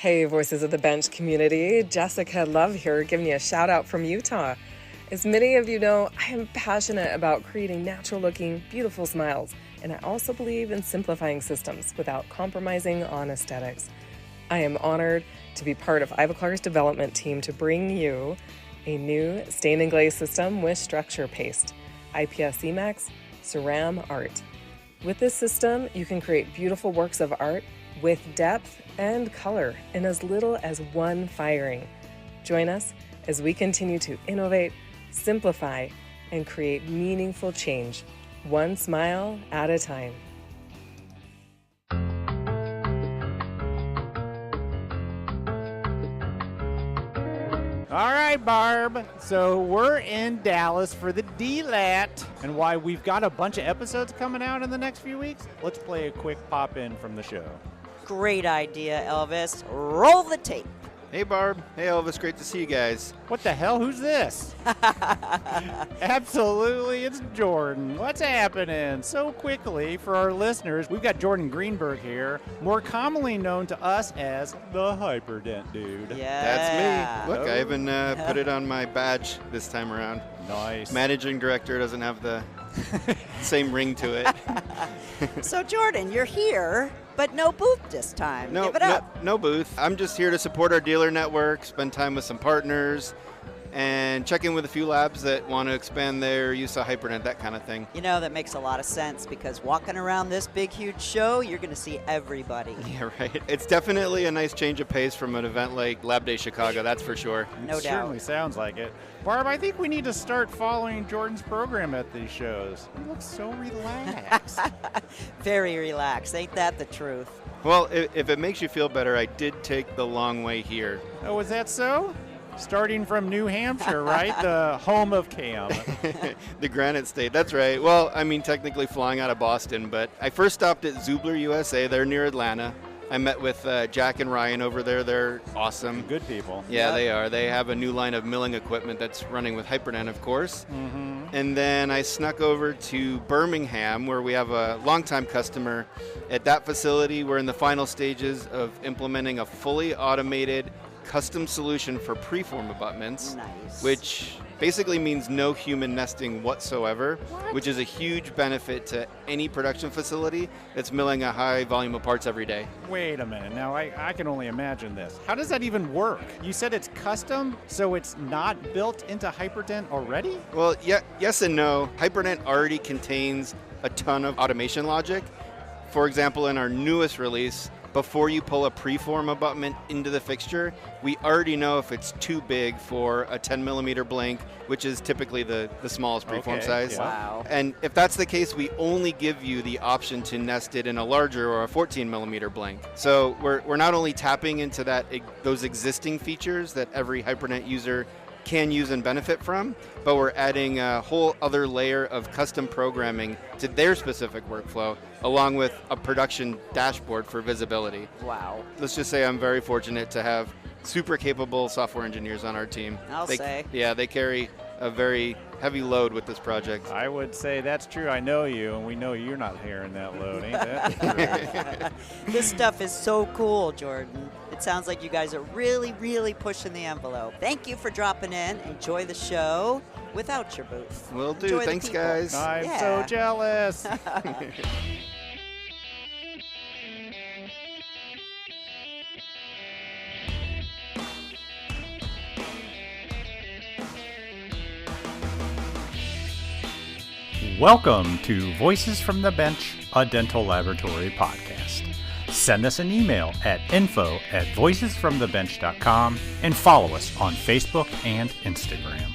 Hey, Voices of the Bench community. Jessica Love here, giving you a shout out from Utah. As many of you know, I am passionate about creating natural-looking, beautiful smiles, and I also believe in simplifying systems without compromising on aesthetics. I am honored to be part of Ivoclar's development team to bring you a new stain and glaze system with structure paste, IPS e.max Ceram Art. With this system, you can create beautiful works of art with depth and color in as little as one firing. Join us as we continue to innovate, simplify, and create meaningful change, one smile at a time. All right, Barb. So we're in Dallas for the DLAT, and why we've got a bunch of episodes coming out in the next few weeks, let's play a quick pop-in from the show. Great idea, Elvis. Roll the tape. Hey, Barb. Hey, Elvis. Great to see you guys. What the hell? Who's this? Absolutely, it's Jordan. What's happening? So quickly, for our listeners, we've got Jordan Greenberg here, more commonly known to us as the HyperDent dude. Yeah. That's me. Look, I even put it on my badge this time around. Nice. Managing director doesn't have the same ring to it. So, Jordan, you're here, but no booth this time. Give it up. No booth. I'm just here to support our dealer network, spend time with some partners, and check in with a few labs that want to expand their use of HyperDent, that kind of thing. You know, that makes a lot of sense because walking around this big, huge show, you're going to see everybody. Yeah, right. It's definitely a nice change of pace from an event like Lab Day Chicago, that's for sure. No It doubt. certainly sounds like it. Barb, I think we need to start following Jordan's program at these shows. He looks so relaxed. Very relaxed. Ain't that the truth? Well, if it makes you feel better, I did take the long way here. Oh, is that so? Starting from New Hampshire, right? The home of Cam. The Granite State, that's right. Well, I mean, technically flying out of Boston, but I first stopped at Zubler, USA. They're near Atlanta. I met with Jack and Ryan over there. They're awesome. Good people. Yeah, Yep. they are. They have a new line of milling equipment that's running with HyperDent, of course. Mm-hmm. And then I snuck over to Birmingham, where we have a longtime customer. At that facility, we're in the final stages of implementing a fully automated custom solution for preform abutments, Nice. which basically means no human nesting whatsoever, which is a huge benefit to any production facility that's milling a high volume of parts every day. Wait a minute. Now, I can only imagine this. How does that even work? You said it's custom, so it's not built into HyperDent already? Well, yes and no. HyperDent already contains a ton of automation logic. For example, in our newest release, before you pull a preform abutment into the fixture, we already know if it's too big for a 10 millimeter blank, which is typically the smallest preform size. Yeah. Wow. And if that's the case, we only give you the option to nest it in a larger or a 14 millimeter blank. So we're not only tapping into those existing features that every HyperDent user can use and benefit from, but we're adding a whole other layer of custom programming to their specific workflow, along with a production dashboard for visibility. Wow. Let's just say I'm very fortunate to have super capable software engineers on our team. I'll say. Yeah, they carry a very heavy load with this project. I would say that's true. I know you, and we know you're not hearing that load, ain't that true? This stuff is so cool, Jordan. It sounds like you guys are really, really pushing the envelope. Thank you for dropping in. Enjoy the show without your booth. Will do. Enjoy the Thanks, people. guys. I'm Yeah. so jealous. Welcome to Voices from the Bench, a dental laboratory podcast. Send us an email at info@voicesfromthebench.com and follow us on Facebook and Instagram.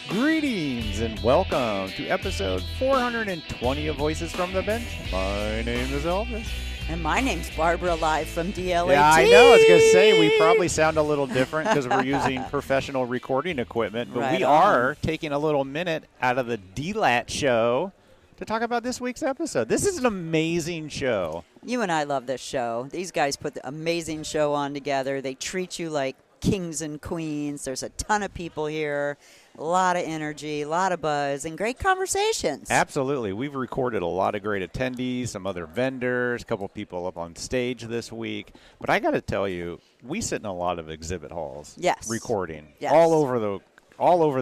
Greetings and welcome to episode 420 of Voices from the Bench. My name is Elvis. And my name's Barbara, live from DLAT. Yeah, I know. I was going to say, we probably sound a little different because we're using professional recording equipment, but Right we on. are taking a little minute out of the DLAT show to talk about this week's episode. This is an amazing show. You and I love this show. These guys put the amazing show on together. They treat you like kings and queens. There's a ton of people here. A lot of energy, a lot of buzz, and great conversations. Absolutely. We've recorded a lot of great attendees, some other vendors, a couple people up on stage this week. But I got to tell you, we sit in a lot of exhibit halls. Yes. Recording. Yes. All over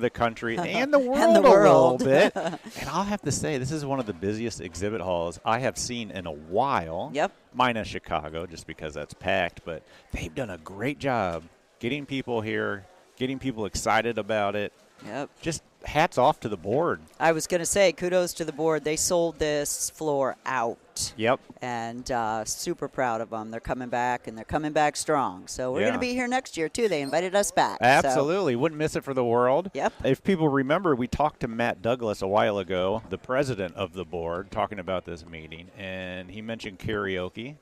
the country and the world, And the world. a little bit. And I'll have to say, this is one of the busiest exhibit halls I have seen in a while. Yep. Minus Chicago, just because that's packed. But they've done a great job getting people here, getting people excited about it. Yep. Just hats off to the board. I was going to say, kudos to the board. They sold this floor out. Yep. And super proud of them. They're coming back, and they're coming back strong. So we're Yeah. going to be here next year, too. They invited us back. Absolutely. Wouldn't miss it for the world. Yep. If people remember, we talked to Matt Douglas a while ago, the president of the board, talking about this meeting, and he mentioned karaoke.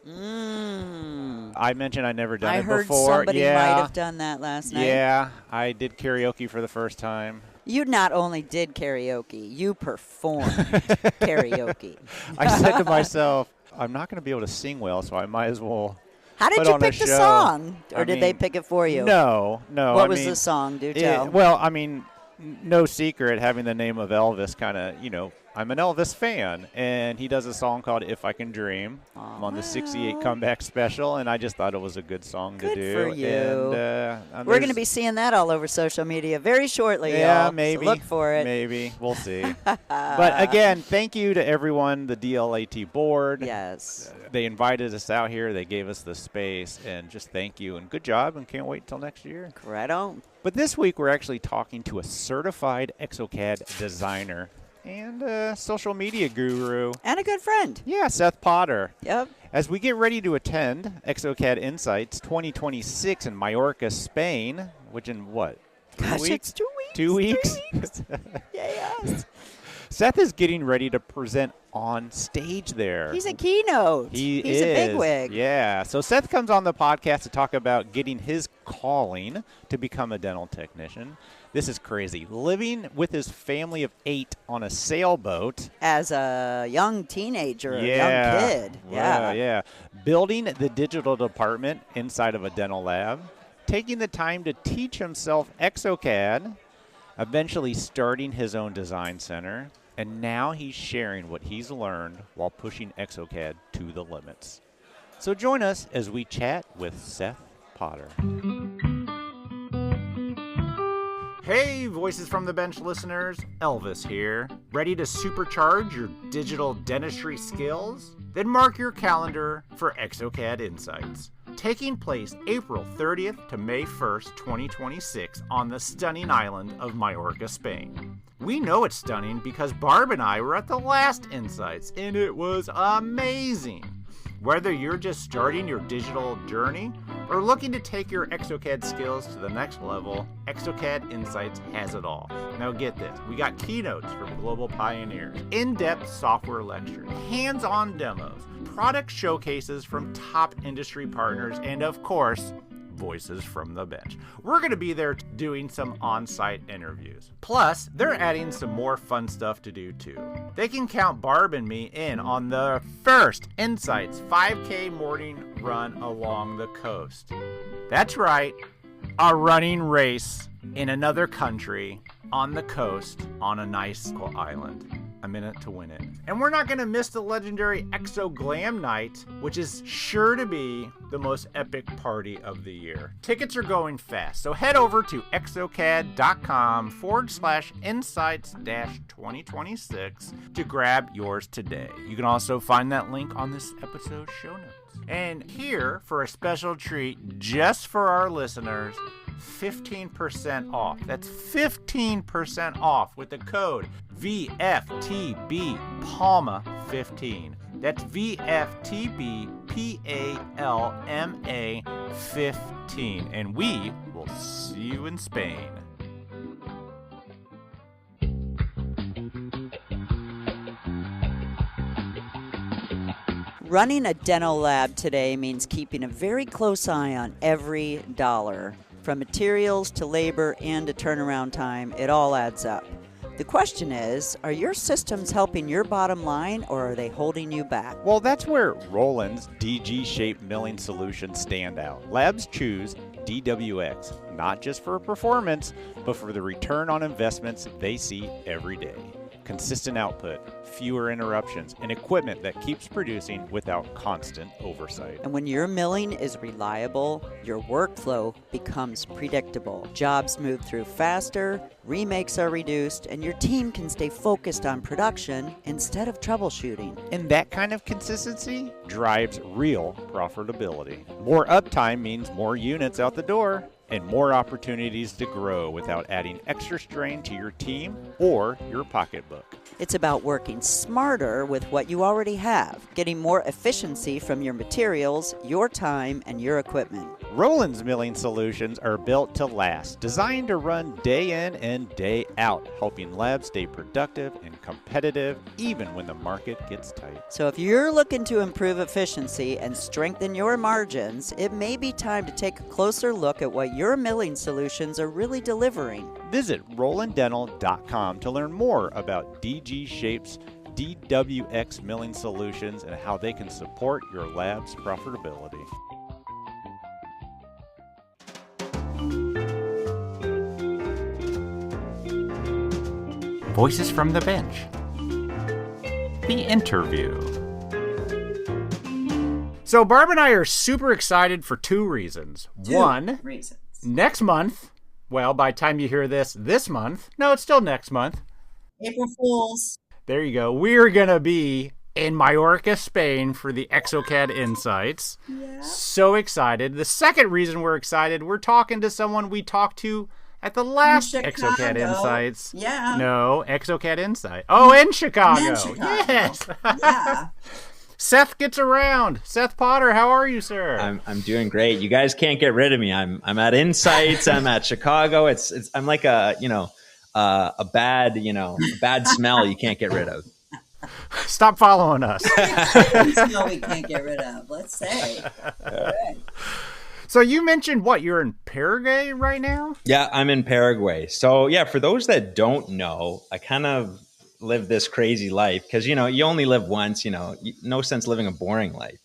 I mentioned I'd never done I it heard before. somebody Yeah. might have done that last night. Yeah, I did karaoke for the first time. You not only did karaoke, you performed karaoke. I said to myself, I'm not going to be able to sing well, so I might as well How did put you on a pick the show. song? Or I did they mean, pick it for you? No. What I was mean, the song? Do tell. Well, I mean, no secret, having the name of Elvis kind of, I'm an Elvis fan, and he does a song called If I Can Dream. I'm on the 68 comeback special, and I just thought it was a good song to Good do. for you. And, We're going to be seeing that all over social media very shortly, yeah, y'all. maybe. So look for it. Maybe. We'll see. But again, thank you to everyone, the DLAT board. Yes. They invited us out here. They gave us the space, and just thank you. And good job, and can't wait till next year. Right on. But this week, we're actually talking to a certified exocad designer and a social media guru. And a good friend. Yeah, Seth Potter. Yep. As we get ready to attend exocad Insights 2026 in Mallorca, Spain, which in what? 2 Gosh, weeks? it's 2 weeks. 2 weeks? 3 weeks. Yes. Seth is getting ready to present on stage there. He's a keynote. He's a bigwig. Yeah. So Seth comes on the podcast to talk about getting his calling to become a dental technician. This is crazy. Living with his family of 8 on a sailboat. As a young teenager, a Yeah. young kid. Well, yeah. Building the digital department inside of a dental lab. Taking the time to teach himself exocad. Eventually starting his own design center. And now he's sharing what he's learned while pushing exocad to the limits. So join us as we chat with Seth Potter. Hey, Voices from the Bench listeners, Elvis here. Ready to supercharge your digital dentistry skills? Then mark your calendar for exocad Insights. Taking place April 30th to May 1st, 2026 on the stunning island of Mallorca, Spain. We know it's stunning because Barb and I were at the last Insights and it was amazing. Whether you're just starting your digital journey or looking to take your exocad skills to the next level, exocad Insights has it all. Now get this, we got keynotes from global pioneers, in-depth software lectures, hands-on demos, product showcases from top industry partners, and of course, Voices from the Bench. We're going to be there doing some on-site interviews. Plus, they're adding some more fun stuff to do too. They can count Barb and me in on the first Insights 5K morning run along the coast. That's right, a running race in another country on the coast on a nice island. I'm in it to win it. And we're not going to miss the legendary Exo Glam Night, which is sure to be the most epic party of the year. Tickets are going fast, so head over to exocad.com/insights-2026 to grab yours today. You can also find that link on this episode's show notes. And here, for a special treat just for our listeners, 15% off. That's 15% off with the code VFTB Palma 15. That's VFTB PALMA 15. And we will see you in Spain. Running a dental lab today means keeping a very close eye on every dollar. From materials to labor and to turnaround time, it all adds up. The question is, are your systems helping your bottom line or are they holding you back? Well, that's where Roland's DG-shaped milling solutions stand out. Labs choose DWX, not just for performance, but for the return on investments they see every day. Consistent output, fewer interruptions, and equipment that keeps producing without constant oversight. And when your milling is reliable, your workflow becomes predictable. Jobs move through faster, remakes are reduced, and your team can stay focused on production instead of troubleshooting. And that kind of consistency drives real profitability. More uptime means more units out the door and more opportunities to grow without adding extra strain to your team or your pocketbook. It's about working smarter with what you already have, getting more efficiency from your materials, your time, and your equipment. Roland's milling solutions are built to last, designed to run day in and day out, helping labs stay productive and competitive even when the market gets tight. So if you're looking to improve efficiency and strengthen your margins, it may be time to take a closer look at what your milling solutions are really delivering. Visit RolandDental.com to learn more about DG Shape's DWX milling solutions and how they can support your lab's profitability. Voices from the bench. The interview. So Barb and I are super excited for two reasons. One, next month, well, by the time you hear this month, no, it's still next month. April Fools. There you go. We're going to be in Mallorca, Spain for the exocad Insights. Yeah. So excited. The second reason we're excited, we're talking to someone we talked to at the last exocad Insights. Yeah. No, exocad Insight. Oh, in Chicago. Yes. Yeah. Seth gets around. Seth Potter, how are you, sir? I'm doing great. You guys can't get rid of me. I'm at Insights. I'm at Chicago. I'm like a bad smell you can't get rid of. Stop following us. Smell we can't get rid of. Let's say. All right. So you mentioned you're in Paraguay right now? Yeah, I'm in Paraguay. So yeah, for those that don't know, I kind of live this crazy life because, you only live once, no sense living a boring life.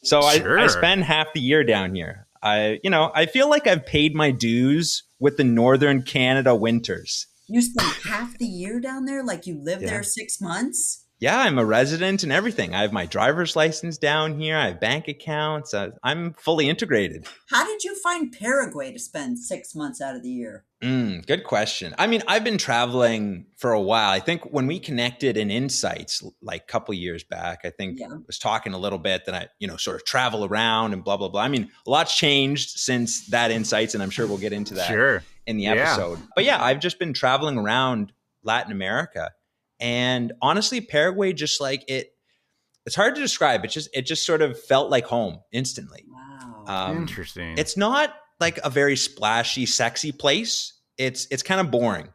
So Sure. I spend half the year down here. I feel like I've paid my dues with the Northern Canada winters. You spend half the year down there? Like you live there 6 months? Yeah, I'm a resident and everything. I have my driver's license down here. I have bank accounts. I'm fully integrated. How did you find Paraguay to spend 6 months out of the year? Good question. I mean, I've been traveling for a while. I think when we connected in Insights, like a couple years back, I think I was talking a little bit that I, sort of travel around and blah, blah, blah. I mean, a lot's changed since that Insights, and I'm sure we'll get into that in the episode. But yeah, I've just been traveling around Latin America. And honestly, Paraguay, just like it's hard to describe. It just sort of felt like home instantly. Wow. Interesting. It's not like a very splashy, sexy place. It's kind of boring,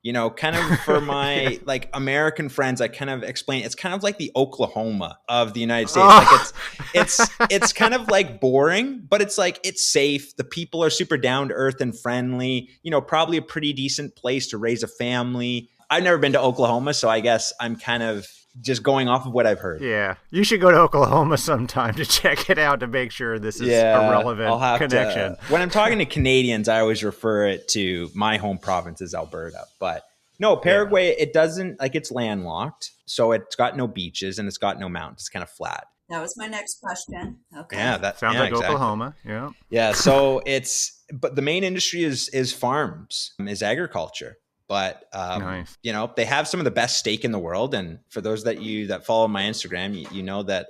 kind of for my like American friends. I kind of explain it's kind of like the Oklahoma of the United States. Oh. Like it's kind of like boring, but it's like it's safe. The people are super down to earth and friendly. Probably a pretty decent place to raise a family. I've never been to Oklahoma, so I guess I'm kind of just going off of what I've heard. Yeah. You should go to Oklahoma sometime to check it out to make sure this is a relevant connection. When I'm talking to Canadians, I always refer it to my home province as Alberta. But no, Paraguay, it doesn't, like it's landlocked. So it's got no beaches and it's got no mountains. It's kind of flat. That was my next question. Okay. Yeah, that sounds like exactly. Oklahoma. Yeah. Yeah. So but the main industry is farms, is agriculture. But, nice. They have some of the best steak in the world. And for those that follow my Instagram, you know that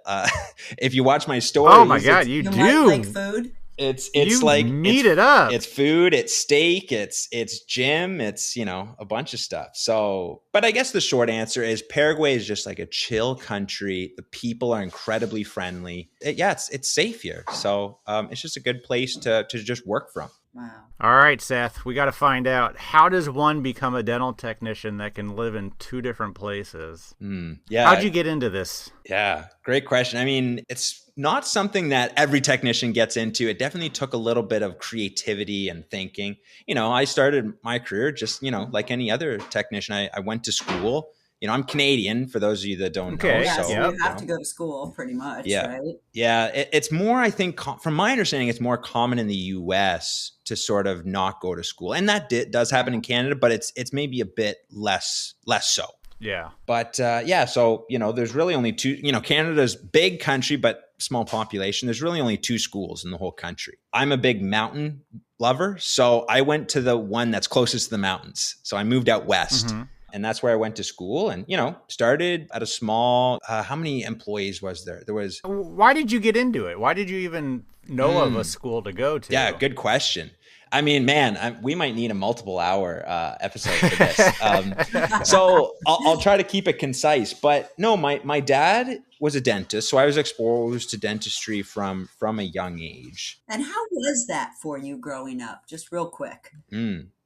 if you watch my stories. Oh, my God, you do. Like food? It's you like meet it up. It's food, it's steak, it's gym, it's, a bunch of stuff. So, but I guess the short answer is Paraguay is just like a chill country. The people are incredibly friendly. It's safe here. So it's just a good place to just work from. Wow. All right, Seth, we got to find out, how does one become a dental technician that can live in two different places? How'd you get into this? Yeah, great question. I mean, it's not something that every technician gets into. It definitely took a little bit of creativity and thinking. I started my career just, like any other technician. I went to school I'm Canadian, for those of you that don't Okay. know. Yeah, So, so you have to go to school pretty much, yeah. right? Yeah. It's more, I think, from my understanding, it's more common in the US to sort of not go to school. And that does happen in Canada, but it's maybe a bit less so. Yeah. But so, there's really only two, Canada's big country, but small population. There's really only two schools in the whole country. I'm a big mountain lover. So I went to the one that's closest to the mountains. So I moved out west. Mm-hmm. And that's where I went to school and, started at a small, how many employees was there? There was. Why did you get into it? Why did you even know of a school to go to? Yeah, good question. I mean, man, we might need a multiple hour episode for this. So I'll try to keep it concise. But no, my dad was a dentist. So I was exposed to dentistry from a young age. And how was that for you growing up? Just real quick.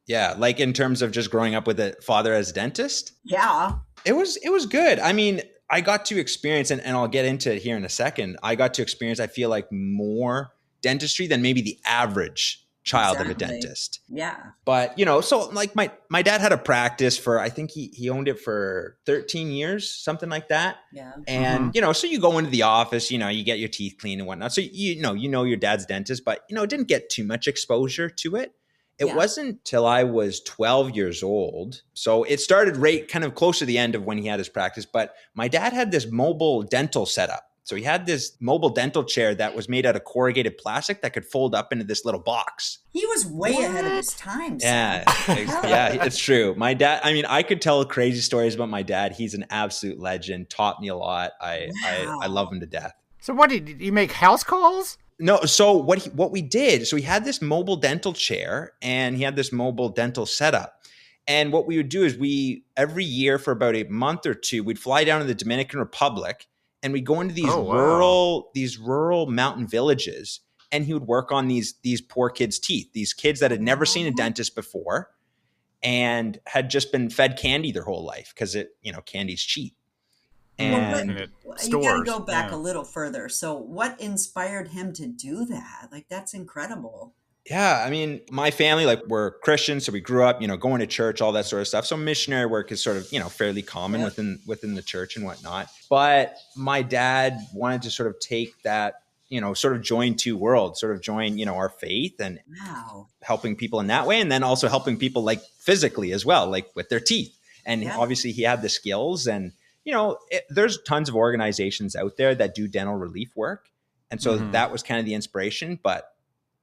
Yeah, like in terms of just growing up with a father as a dentist? Yeah. It was good. I mean, I got to experience, and I'll get into it here in a second, I got to experience, I feel like, more dentistry than maybe the average child of a dentist. Yeah. But, so like my dad had a practice for, I think he owned it for 13 years, something like that. Yeah. And, so you go into the office, you get your teeth cleaned and whatnot. So, you know your dad's dentist, but, didn't get too much exposure to it. It wasn't till I was 12 years old. So it started right kind of close to the end of when he had his practice. But my dad had this mobile dental setup. So he had this mobile dental chair that was made out of corrugated plastic that could fold up into this little box. He was way ahead of his time. Yeah, yeah, it's true. My dad, I mean, I could tell crazy stories about my dad. He's an absolute legend, taught me a lot. I love him to death. So what, did you make house calls? No, so what we did, so he had this mobile dental chair and he had this mobile dental setup. And what we would do is every year for about a month or two, we'd fly down to the Dominican Republic and we'd go into these rural mountain villages, and he would work on these poor kids' teeth, these kids that had never seen a dentist before and had just been fed candy their whole life because candy's cheap. And you got to go back a little further. So what inspired him to do that? Like, that's incredible. Yeah. I mean, my family, like, we're Christians. So we grew up, going to church, all that sort of stuff. So missionary work is sort of, fairly common within the church and whatnot. But my dad wanted to sort of take that, sort of join two worlds, sort of join, our faith and helping people in that way. And then also helping people like physically as well, like with their teeth. And obviously he had the skills and, there's tons of organizations out there that do dental relief work. And so that was kind of the inspiration. But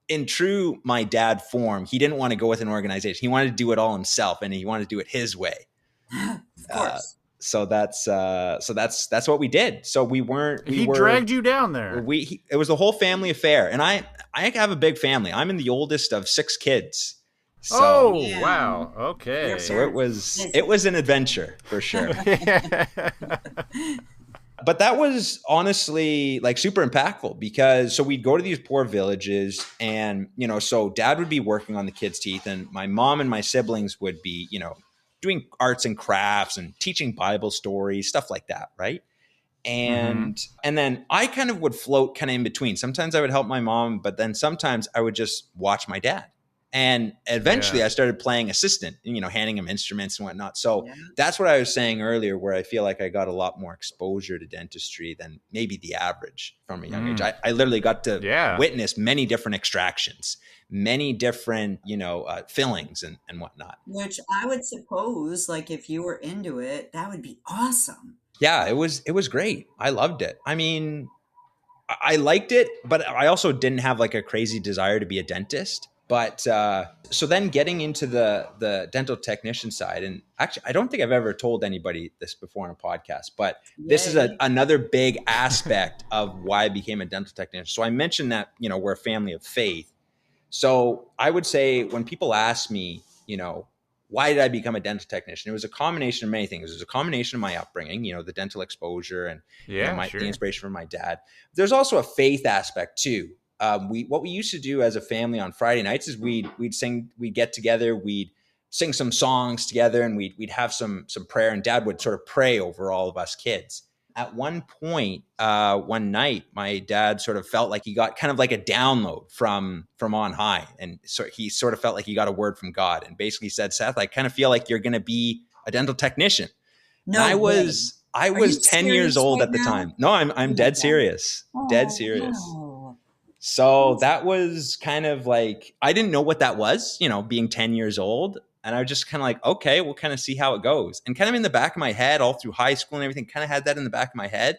in true my dad form, he didn't want to go with an organization. He wanted to do it all himself, and he wanted to do it his way. Of course. So that's what we did. So he dragged you down there. It was the whole family affair. And I have a big family. I'm in the oldest of 6 kids. So, wow. Okay. So it was an adventure for sure. But that was honestly like super impactful because so we'd go to these poor villages and, so dad would be working on the kids' teeth and my mom and my siblings would be, doing arts and crafts and teaching Bible stories, stuff like that. Right. And then I kind of would float kind of in between. Sometimes I would help my mom, but then sometimes I would just watch my dad. And eventually I started playing assistant, handing him instruments and whatnot. So that's what I was saying earlier, where I feel like I got a lot more exposure to dentistry than maybe the average from a young age. I literally got to witness many different extractions, many different, fillings and whatnot. Which I would suppose, like, if you were into it, that would be awesome. Yeah, it was great. I loved it. I mean, I liked it, but I also didn't have like a crazy desire to be a dentist. But so then getting into the dental technician side, and actually, I don't think I've ever told anybody this before on a podcast, but this is another big aspect of why I became a dental technician. So I mentioned that, we're a family of faith. So I would say when people ask me, why did I become a dental technician? It was a combination of many things. It was a combination of my upbringing, the dental exposure and the inspiration from my dad. There's also a faith aspect too. What we used to do as a family on Friday nights is we'd get together, we'd sing some songs together, and we'd have some prayer, and dad would sort of pray over all of us kids. At one point, one night, my dad sort of felt like he got kind of like a download from on high. And so he sort of felt like he got a word from God and basically said, Seth, I kind of feel like you're going to be a dental technician. No And way. I Are was you 10 years serious old right at the now? time. No, I'm Oh my dead God. serious. Dead Oh, serious. wow. So that was kind of like, I didn't know what that was, being 10 years old. And I was just kind of like, okay, we'll kind of see how it goes. And kind of in the back of my head, all through high school and everything, kind of had that in the back of my head.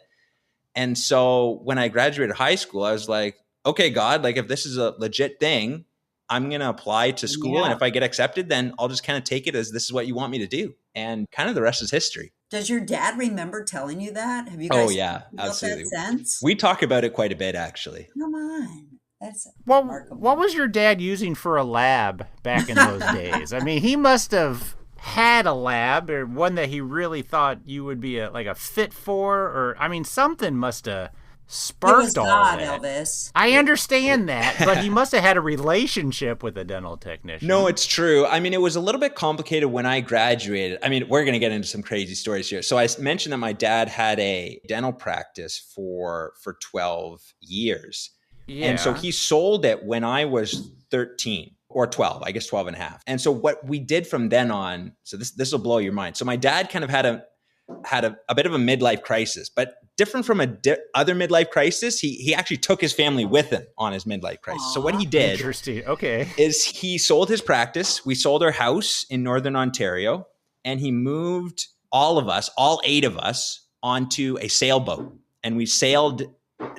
And so when I graduated high school, I was like, okay, God, like if this is a legit thing, I'm going to apply to school. Yeah. And if I get accepted, then I'll just kind of take it as this is what you want me to do. And kind of the rest is history. Does your dad remember telling you that? Have you Oh, guys yeah, talked about absolutely. that since? We talk about it quite a bit, actually. Come on. That's Well, remarkable. what was your dad using for a lab back in those days? I mean, he must have had a lab or one that he really thought you would be a fit for, or I mean, something must have sparked It was all God, that. Elvis. I understand that, but he must have had a relationship with a dental technician. No, it's true. I mean, it was a little bit complicated when I graduated. I mean, we're going to get into some crazy stories here. So I mentioned that my dad had a dental practice for 12 years. Yeah. And so he sold it when I was 13 or 12, I guess 12 and a half. And so what we did from then on, so this will blow your mind. So my dad kind of had a bit of a midlife crisis, but different from other midlife crisis, he actually took his family with him on his midlife crisis. Aww. So what he did Interesting. Okay. is he sold his practice. We sold our house in Northern Ontario, and he moved all of us, all 8 of us, onto a sailboat. And we sailed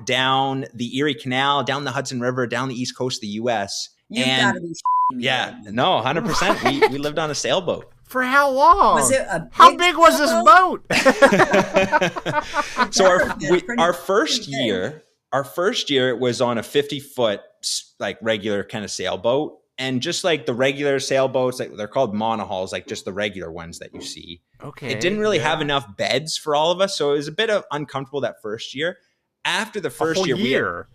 down the Erie Canal, down the Hudson River, down the east coast of the U.S. You've got to be me Yeah, right no, 100%. We lived on a sailboat. For how long? Was it a How big was this sailboat? boat? So Pretty our first big. year, it was on a 50-foot like regular kind of sailboat. And just like the regular sailboats, like they're called monohulls, like just the regular ones that you see. Okay. It didn't really have enough beds for all of us. So it was a bit uncomfortable that first year. After the first whole year,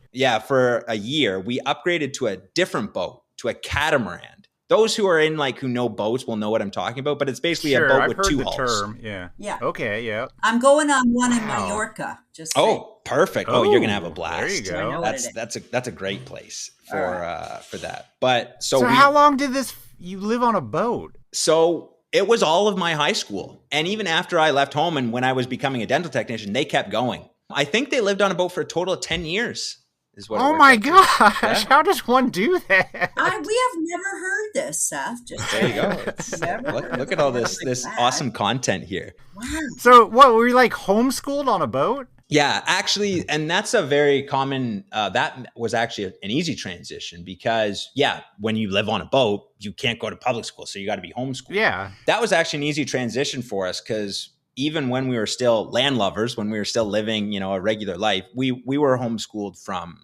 for a year, we upgraded to a different boat, to a catamaran. Those who are who know boats will know what I'm talking about, but it's basically a boat I've with heard 2 the hulls. term. Yeah. Yeah. Okay. Yeah. I'm going on one in Wow. Mallorca. Just saying. Oh, perfect. Oh, you're gonna have a blast. There you I know go. what it is. That's a great place for All for that. But So how long did you live on a boat? So it was all of my high school, and even after I left home and when I was becoming a dental technician, they kept going. I think they lived on a boat for a total of 10 years. Is what. Oh it my worked out gosh! to. Yeah. How does one do that? We have never heard this, Seth. Just There you go. It's- Never heard look at all this something like that. awesome content here. Wow. So what? Were you like homeschooled on a boat? Yeah, actually, and that's a very common, that was actually an easy transition because, when you live on a boat, you can't go to public school, so you got to be homeschooled. Yeah. That was actually an easy transition for us because even when we were still land lovers, when we were still living, a regular life, we were homeschooled from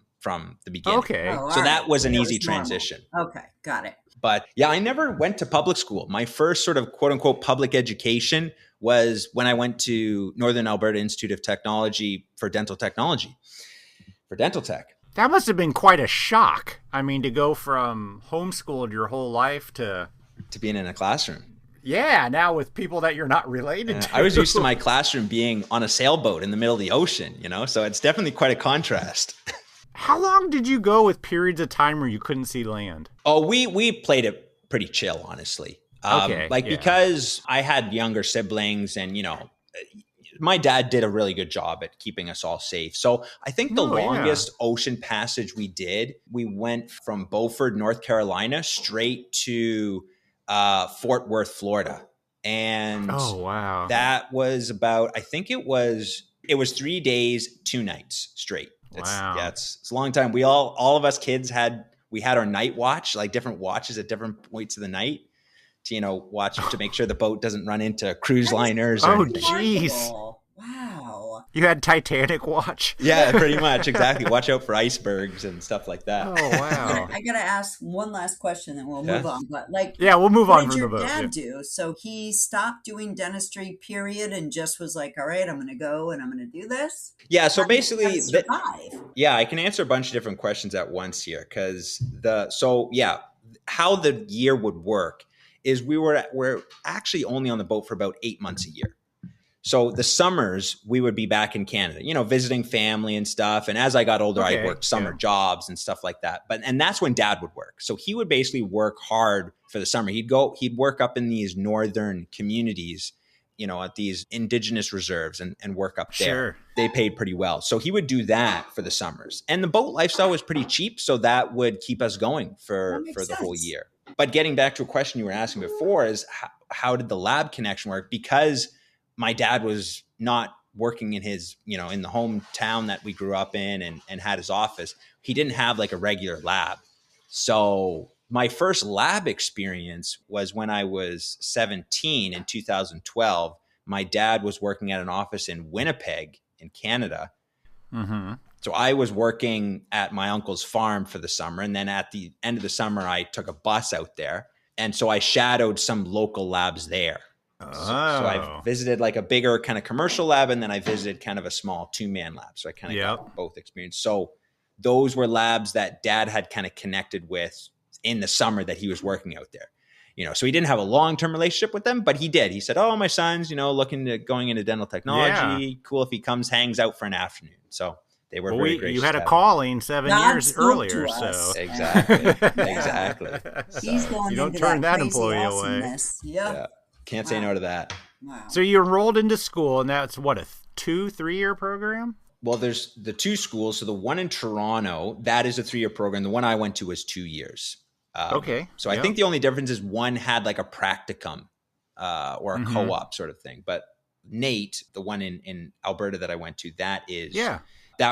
the beginning. Okay. Oh, So all that right. was an It easy normal. transition. Okay, got it. But I never went to public school. My first sort of quote unquote public education was when I went to Northern Alberta Institute of Technology for dental technology, for dental tech. That must have been quite a shock. I mean, to go from homeschooled your whole life to being in a classroom. Yeah, now with people that you're not related to. I was used to my classroom being on a sailboat in the middle of the ocean, so it's definitely quite a contrast. How long did you go with periods of time where you couldn't see land? Oh, we played it pretty chill, honestly. Because I had younger siblings and, my dad did a really good job at keeping us all safe. So I think the longest ocean passage we did, we went from Beaufort, North Carolina, straight to Fort Worth, Florida. And that was about, I think it was 3 days, 2 nights straight. It's a long time. We all of us kids we had our night watch, like different watches at different points of the night to, watch to make sure the boat doesn't run into cruise liners. Oh, jeez. Wow. You had Titanic watch? Yeah, pretty much. Exactly. Watch out for icebergs and stuff like that. Oh, wow. I got to ask one last question, then we'll move on. But we'll move on from from the boat. What did your dad do? So he stopped doing dentistry, period, and just was like, all right, I'm going to go and I'm going to do this? Yeah, so basically, I can answer a bunch of different questions at once here because how the year would work is we're actually only on the boat for about 8 months a year. So the summers we would be back in Canada, visiting family and stuff. And as I got older, I worked summer jobs and stuff like that. And that's when Dad would work. So he would basically work hard for the summer. He'd work up in these northern communities, at these indigenous reserves and work up there. Sure. They paid pretty well. So he would do that for the summers. And the boat lifestyle was pretty cheap. So that would keep us going for the whole year. But getting back to a question you were asking before is how did the lab connection work? Because my dad was not working in his, in the hometown that we grew up in and had his office. He didn't have like a regular lab. So my first lab experience was when I was 17 in 2012. My dad was working at an office in Winnipeg in Canada. Mm-hmm. So I was working at my uncle's farm for the summer. And then at the end of the summer, I took a bus out there. And so I shadowed some local labs there. Oh. So I visited like a bigger kind of commercial lab, and then I visited kind of a small 2-man lab. So I kind of got both experience. So those were labs that Dad had kind of connected with in the summer that he was working out there. So he didn't have a long-term relationship with them, but he did. He said, "Oh, my son's, looking to going into dental technology. Yeah. Cool if he comes, hangs out for an afternoon." So they were very gracious. You had a calling 7 years earlier, so exactly. He's going you don't turn that employee away. Yeah. Can't say no to that. Wow. So you enrolled into school, and that's what, a 2-3-year program? Well, there's the two schools. So the one in Toronto, that is a 3-year program. The one I went to was 2 years. Okay. So I think the only difference is one had like a practicum or a co-op sort of thing. But Nate, the one in Alberta that I went to, that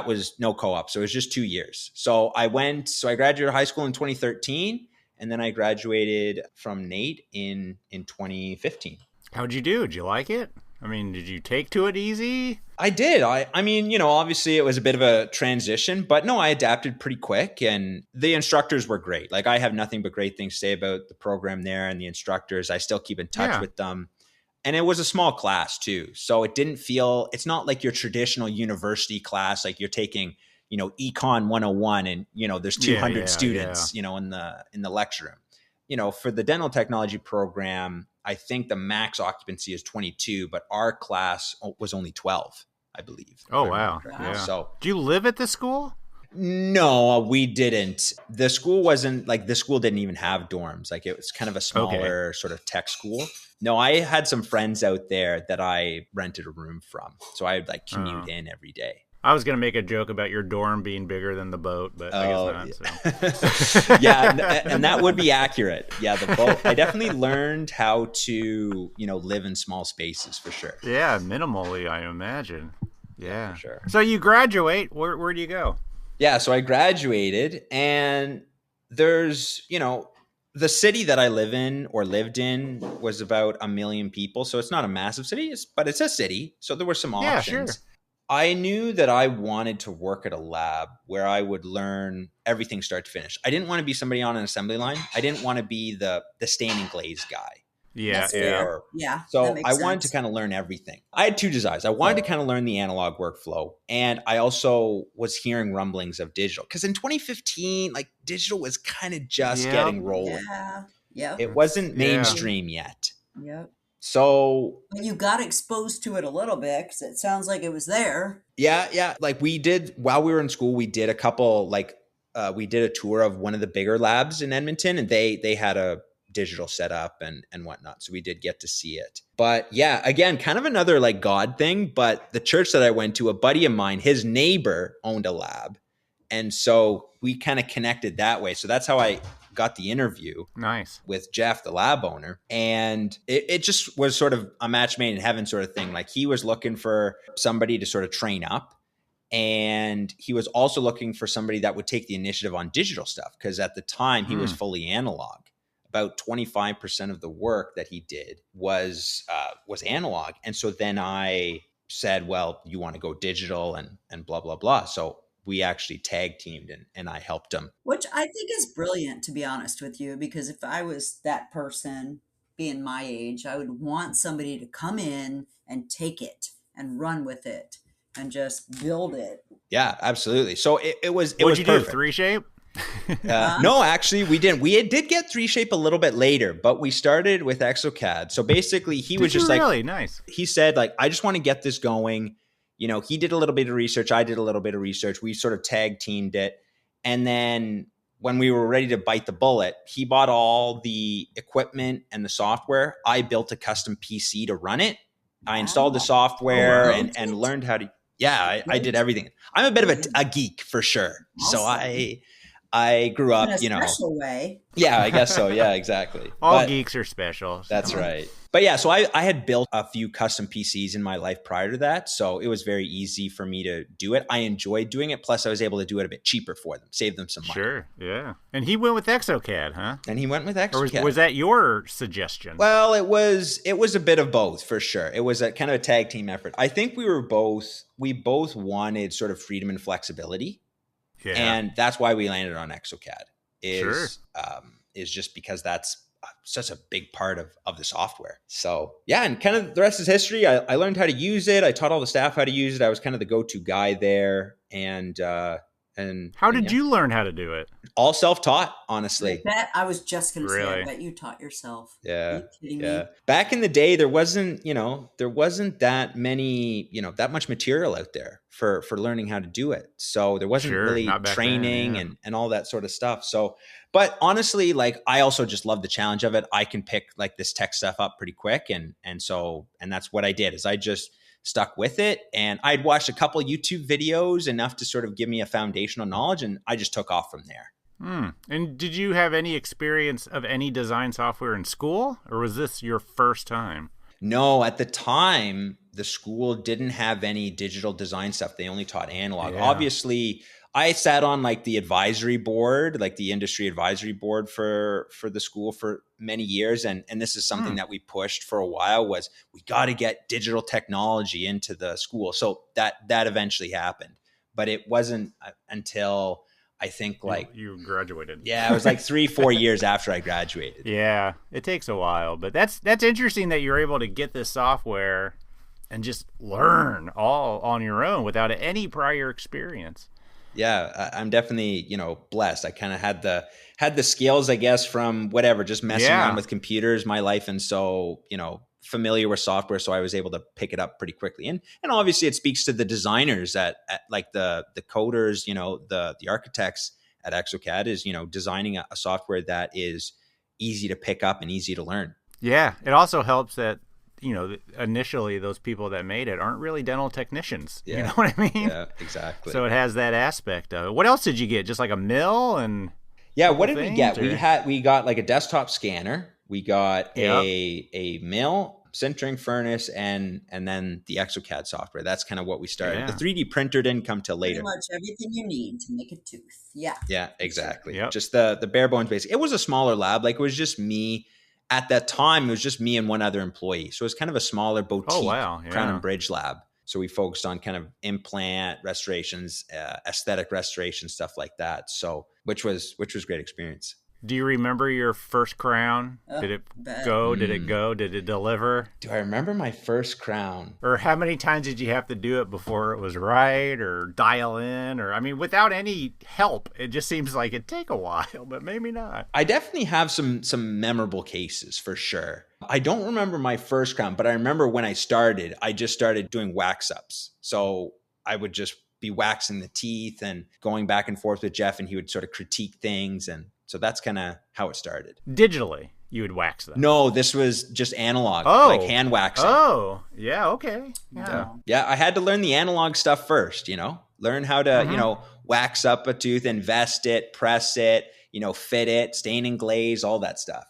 was no co-op. So it was just 2 years. So I graduated high school in 2013, and then I graduated from Nate in 2015. How'd you do? Did you like it? I mean, did you take to it easy? I did. I mean, obviously it was a bit of a transition, but no, I adapted pretty quick, and the instructors were great. Like I have nothing but great things to say about the program there and the instructors. I still keep in touch with them. And it was a small class too. So it's not like your traditional university class, like you're taking, Econ 101 and, there's 200 students, in the lecture room. For the dental technology program, I think the max occupancy is 22, but our class was only 12, I believe. Oh, wow. Yeah. So, do you live at the school? No, we didn't. The school didn't even have dorms. Like it was kind of a smaller sort of tech school. No, I had some friends out there that I rented a room from. So I would like commute in every day. I was going to make a joke about your dorm being bigger than the boat, but I guess not. So. Yeah, and that would be accurate. Yeah, the boat. I definitely learned how to, live in small spaces for sure. Yeah, minimally, I imagine. Yeah, for sure. So you graduate. Where do you go? Yeah, so I graduated, and there's, the city that I lived in was about 1 million people. So it's not a massive city, but it's a city. So there were some options. Yeah, sure. I knew that I wanted to work at a lab where I would learn everything start to finish. I didn't want to be somebody on an assembly line. I didn't want to be the standing glaze guy. Yeah. So I wanted to kind of learn everything. I had two desires. I wanted to kind of learn the analog workflow. And I also was hearing rumblings of digital. Because in 2015, like digital was kind of just getting rolling. Yeah. It wasn't mainstream yet. Yep. So you got exposed to it a little bit because it sounds like it was there. Yeah. Like we did while we were in school, we did a couple, we did a tour of one of the bigger labs in Edmonton, and they had a digital setup and whatnot. So we did get to see it. But yeah, again, kind of another like God thing. But the church that I went to, a buddy of mine, his neighbor owned a lab. And so we kind of connected that way. So that's how I got the interview with Jeff, the lab owner. And it just was sort of a match made in heaven sort of thing. Like he was looking for somebody to sort of train up. And he was also looking for somebody that would take the initiative on digital stuff. Because at the time he was fully analog. About 25% of the work that he did was analog. And so then I said, well, you want to go digital and blah, blah, blah. So we actually tag teamed and I helped him. Which I think is brilliant, to be honest with you, because if I was that person being my age, I would want somebody to come in and take it and run with it and just build it. Yeah, absolutely. So it was What'd you perfect. do, 3Shape? No, actually we didn't. We did get 3Shape a little bit later, but we started with exocad. So basically he was just really nice. He said like, I just want to get this going. He did a little bit of research. I did a little bit of research. We sort of tag teamed it. And then when we were ready to bite the bullet, he bought all the equipment and the software. I built a custom PC to run it. I installed the software and learned how to. Yeah, I did everything. I'm a bit of a geek for sure. So I grew up, in a special way. Yeah, I guess so. Yeah, exactly. All geeks are special. That's right. But yeah, so I had built a few custom PCs in my life prior to that. So it was very easy for me to do it. I enjoyed doing it. Plus, I was able to do it a bit cheaper for them, save them some money. Sure, yeah. And he went with exocad, huh? And he went with exocad. Or was that your suggestion? Well, it was a bit of both for sure. It was a kind of a tag team effort. I think we both wanted sort of freedom and flexibility. Yeah. And that's why we landed on exocad is just because that's such a big part of the software. So yeah, and kind of the rest is history. I learned how to use it. I taught all the staff how to use it. I was kind of the go-to guy there. And how did you learn how to do it? All self-taught, honestly. I was just going to say, I bet you taught yourself. Yeah. Are you kidding me? Back in the day, there wasn't that many, that much material out there for learning how to do it. So there wasn't really training and all that sort of stuff. So, but honestly, like I also just love the challenge of it. I can pick like this tech stuff up pretty quick. And that's what I did is I just stuck with it. And I'd watched a couple YouTube videos, enough to sort of give me a foundational knowledge. And I just took off from there. And did you have any experience of any design software in school, or was this your first time? No, at the time, the school didn't have any digital design stuff. They only taught analog. Yeah. Obviously, I sat on like the advisory board, like the industry advisory board for the school for many years. And this is something that we pushed for a while was we got to get digital technology into the school. So that eventually happened, but it wasn't until I think like you graduated. Yeah, it was like 3-4 years after I graduated. Yeah, it takes a while, but that's interesting that you're able to get this software and just learn all on your own without any prior experience. Yeah, I'm definitely, blessed. I kind of had the skills, I guess, from whatever, just messing around with computers my life. And so, familiar with software. So I was able to pick it up pretty quickly. And obviously it speaks to the designers at like the coders, the architects at exocad is, designing a software that is easy to pick up and easy to learn. Yeah. It also helps that, initially those people that made it aren't really dental technicians. Yeah. You know what I mean? Yeah, exactly. So it has that aspect of it. What else did you get? Just like a mill and what did we get? Or? We got like a desktop scanner. We got a mill, sintering furnace, and then the exocad software. That's kind of what we started. Yeah. The 3D printer didn't come till later. Pretty much everything you need to make a tooth. Yeah. Yeah, exactly. Yep. Just the bare bones basic. It was a smaller lab. Like it was just me. At that time, it was just me and one other employee. So it was kind of a smaller boutique crown and bridge lab. So we focused on kind of implant restorations, aesthetic restoration, stuff like that. So which was great experience. Do you remember your first crown? Did it go? Did it go? Did it deliver? Do I remember my first crown? Or how many times did you have to do it before it was right, or dial in? Or, I mean, without any help, it just seems like it'd take a while, but maybe not. I definitely have some memorable cases for sure. I don't remember my first crown, but I remember when I just started doing wax ups. So I would just be waxing the teeth and going back and forth with Jeff, and he would sort of critique things. And so that's kind of how it started. Digitally, you would wax them? No, this was just analog, like hand waxing. Oh, yeah, okay. Yeah, I had to learn the analog stuff first, learn how to, wax up a tooth, invest it, press it, fit it, stain and glaze, all that stuff.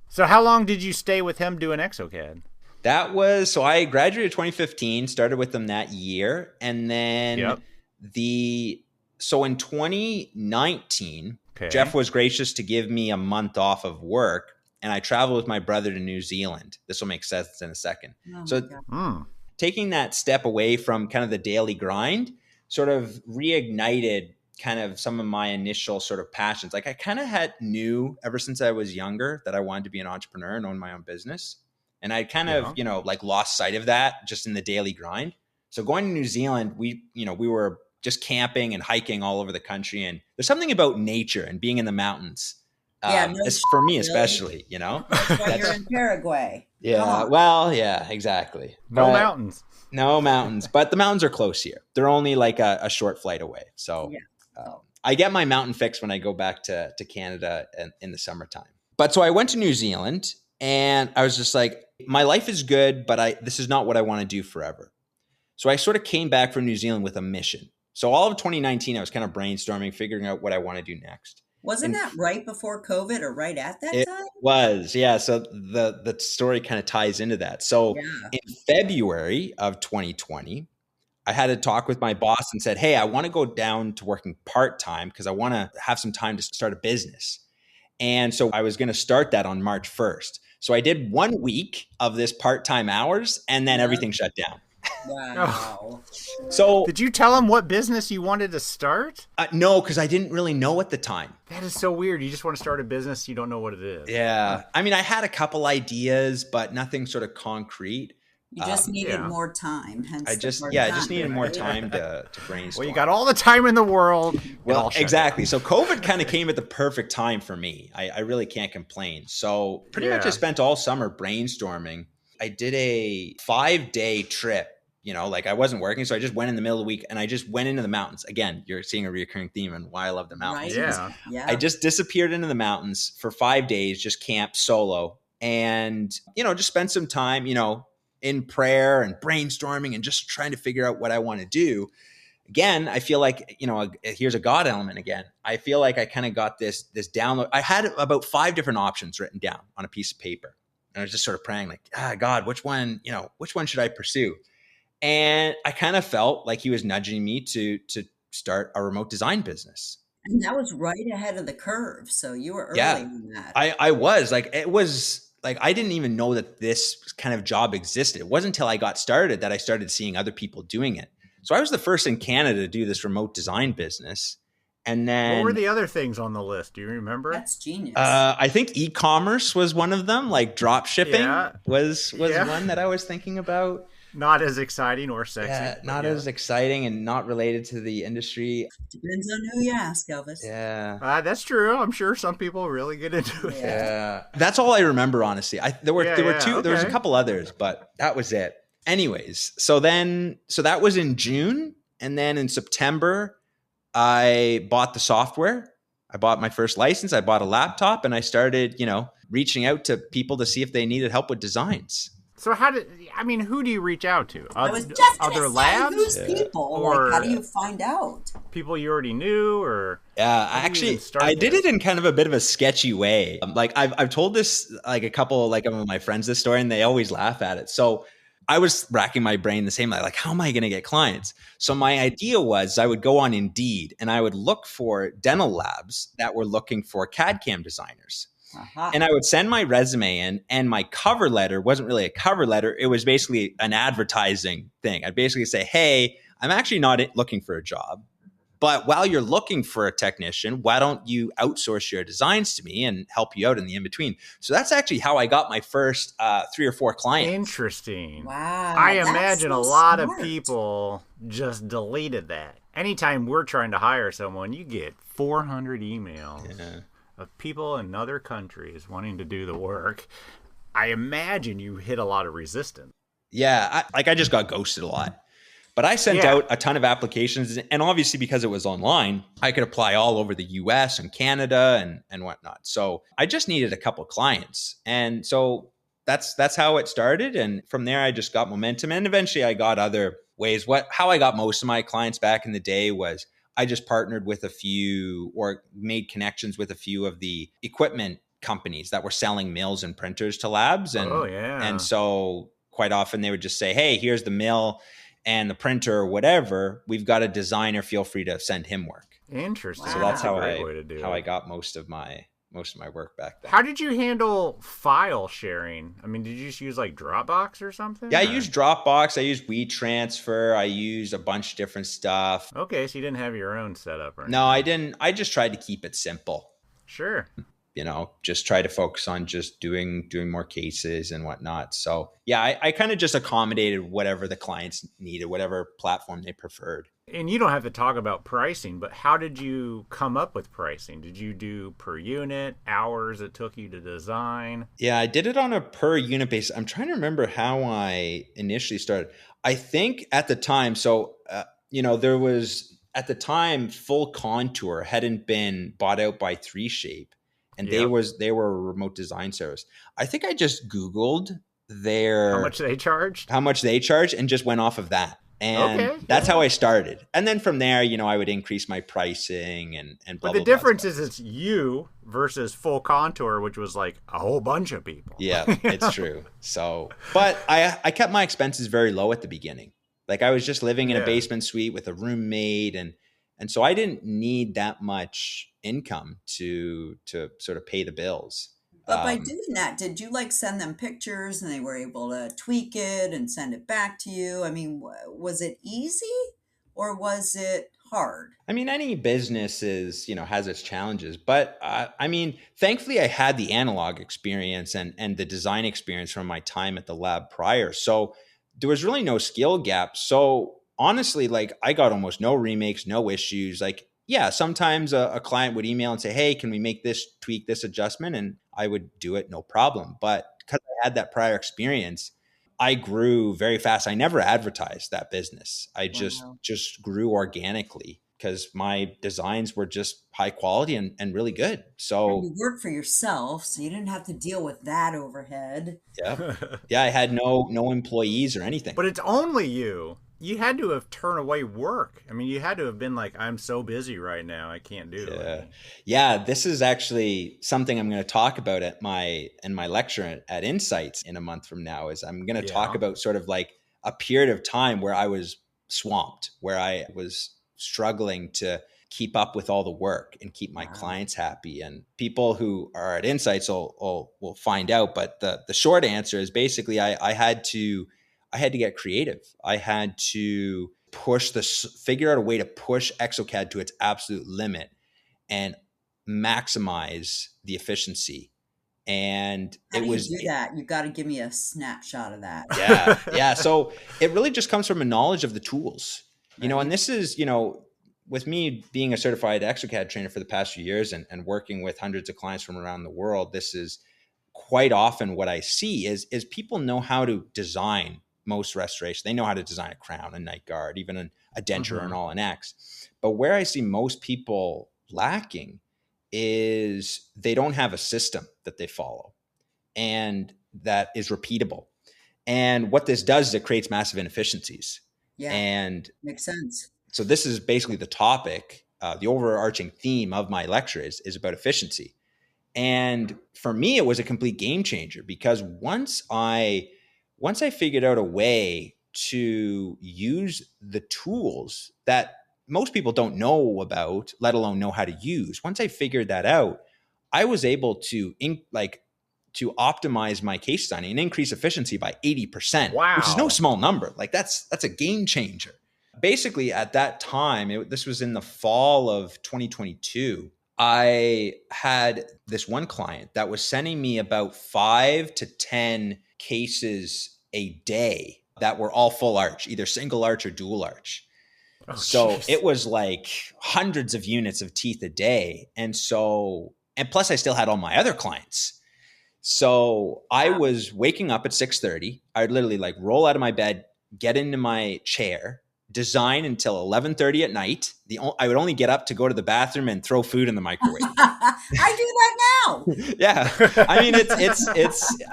So how long did you stay with him doing exocad? So I graduated 2015, started with them that year. And then in 2019, Jeff was gracious to give me a month off of work, and I traveled with my brother to New Zealand. This will make sense in a second. Taking that step away from kind of the daily grind sort of reignited kind of some of my initial sort of passions. Like I kind of knew ever since I was younger that I wanted to be an entrepreneur and own my own business. And I kind of, like lost sight of that just in the daily grind. So going to New Zealand, we were just camping and hiking all over the country. And there's something about nature and being in the mountains. For me, especially, That's why you're in Paraguay. Yeah. Well, yeah, exactly. No mountains. No mountains, but the mountains are close here. They're only like a short flight away. So I get my mountain fix when I go back to Canada in the summertime. But so I went to New Zealand, and I was just like, my life is good, but this is not what I want to do forever. So I sort of came back from New Zealand with a mission. So all of 2019, I was kind of brainstorming, figuring out what I want to do next. Wasn't that right before COVID or right at that time? It was, yeah. So the story kind of ties into that. So in February of 2020, I had a talk with my boss and said, hey, I want to go down to working part-time because I want to have some time to start a business. And so I was going to start that on March 1st. So I did 1 week of this part-time hours and then everything shut down. Wow. So did you tell him what business you wanted to start? No, because I didn't really know at the time. That is so weird. You just want to start a business. You don't know what it is. Yeah. I mean, I had a couple ideas, but nothing sort of concrete. You just needed more time. Hence I just needed more time to brainstorm. Well, you got all the time in the world. Well, exactly. So COVID kind of came at the perfect time for me. I really can't complain. So pretty much I spent all summer brainstorming. I did a 5-day trip. Like I wasn't working, so I just went in the middle of the week and I just went into the mountains. Again, you're seeing a recurring theme and why I love the mountains. Right. Yeah. I just disappeared into the mountains for 5 days, just camped solo and, just spent some time, in prayer and brainstorming and just trying to figure out what I want to do. Again, I feel like, here's a God element again. I feel like I kind of got this download. I had about 5 different options written down on a piece of paper. And I was just sort of praying like, God, which one should I pursue? And I kind of felt like he was nudging me to start a remote design business. And that was right ahead of the curve. So you were early in that. I was like, it was like, I didn't even know that this kind of job existed. It wasn't until I got started that I started seeing other people doing it. So I was the first in Canada to do this remote design business. And then what were the other things on the list? Do you remember? That's genius. I think e-commerce was one of them, like drop shipping was one that I was thinking about. Not as exciting or sexy. Yeah, not as exciting and not related to the industry. Depends on who you ask, Elvis. Yeah. That's true. I'm sure some people really get into it. Yeah. That's all I remember, honestly. There were two, there was a couple others, but that was it. Anyways, so that was in June. And then in September, I bought the software. I bought my first license. I bought a laptop and I started, reaching out to people to see if they needed help with designs. So who do you reach out to? I was just other say, labs? Who's people? Or how do you find out? People you already knew, or I did it in kind of a bit of a sketchy way. Like I've told this like a couple of my friends this story, and they always laugh at it. So I was racking my brain the same way, like how am I going to get clients? So my idea was I would go on Indeed and I would look for dental labs that were looking for CAD/CAM designers. And I would send my resume in, and my cover letter wasn't really a cover letter. It was basically an advertising thing. I'd basically say, hey, I'm actually not looking for a job, but while you're looking for a technician, why don't you outsource your designs to me and help you out in the in-between? So that's actually how I got my first 3 or 4 clients. Interesting. Wow. I imagine a lot of people just deleted that. Anytime we're trying to hire someone, you get 400 emails. Yeah. Of people in other countries wanting to do the work. I imagine you hit a lot of resistance. Yeah, I just got ghosted a lot. But I sent out a ton of applications, and obviously because it was online, I could apply all over the US and Canada and whatnot. So I just needed a couple clients. And so that's how it started. And from there, I just got momentum. And eventually I got other ways. How I got most of my clients back in the day was I just partnered with a few or made connections with a few of the equipment companies that were selling mills and printers to labs. And, and so quite often they would just say, hey, here's the mill and the printer or whatever. We've got a designer. Feel free to send him work. Interesting. So that's how I got most of my work back then. How did you handle file sharing? I mean, did you just use like Dropbox or something? Yeah, I used Dropbox. I used WeTransfer. I used a bunch of different stuff. Okay, so you didn't have your own setup, or anything? No, I didn't. I just tried to keep it simple. Sure. Just try to focus on just doing more cases and whatnot. So yeah, I kind of just accommodated whatever the clients needed, whatever platform they preferred. And you don't have to talk about pricing, but how did you come up with pricing? Did you do per unit, hours it took you to design? Yeah, I did it on a per unit basis. I'm trying to remember how I initially started. I think at the time, there was at the time Full Contour hadn't been bought out by 3Shape. And they were a remote design service. I think I just Googled their How much they charged? how much they charge, and just went off of that. And Okay, that's how I started. And then from there, I would increase my pricing and blah, But the blah, blah. difference is it's you versus Full Contour, which was like a whole bunch of people. Yeah, it's true. So, but I kept my expenses very low at the beginning. Like I was just living in a basement suite with a roommate, and so I didn't need that much income to sort of pay the bills. But by doing that, did you like send them pictures and they were able to tweak it and send it back to you? I mean, was it easy or was it hard? I mean, any business is, has its challenges, but I mean, thankfully I had the analog experience and the design experience from my time at the lab prior. So there was really no skill gap. So honestly, like I got almost no remakes, no issues. Like, yeah, sometimes a client would email and say, hey, can we make this tweak, this adjustment? And I would do it, no problem. But because I had that prior experience, I grew very fast. I never advertised that business. I just grew organically because my designs were just high quality and really good. So and you worked for yourself, so you didn't have to deal with that overhead. Yeah, I had no employees or anything. But it's only you. You had to have turned away work. I mean, you had to have been like, I'm so busy right now, I can't do it. Yeah, this is actually something I'm going to talk about in my lecture at Insights in a month from now. Is I'm going to talk about sort of like a period of time where I was swamped, where I was struggling to keep up with all the work and keep my clients happy. And people who are at Insights will find out. But the short answer is basically I had to get creative. I had to figure out a way to push exocad to its absolute limit and maximize the efficiency. And How do you do that? You've got to give me a snapshot of that. Yeah. So it really just comes from a knowledge of the tools, and this is, with me being a certified exocad trainer for the past few years and working with hundreds of clients from around the world, this is quite often what I see is people know how to design most restoration. They know how to design a crown, a night guard, even a denture, and all an X. But where I see most people lacking is they don't have a system that they follow and that is repeatable. And what this does is it creates massive inefficiencies. Yeah, and makes sense. So this is basically the topic, the overarching theme of my lecture is about efficiency. And for me, it was a complete game changer because once I figured out a way to use the tools that most people don't know about, let alone know how to use. Once I figured that out, I was able to optimize my case designing and increase efficiency by 80%, which is no small number. Like that's a game changer. Basically, at that time, this was in the fall of 2022. I had this one client that was sending me about 5 to 10 cases a day that were all full arch, either single arch or dual arch. Oh, so geez. It was like hundreds of units of teeth a day. And plus I still had all my other clients. So I was waking up at 6:30. I would literally like roll out of my bed, get into my chair, design until 11:30 at night. I would only get up to go to the bathroom and throw food in the microwave. I do that now. Yeah. I mean,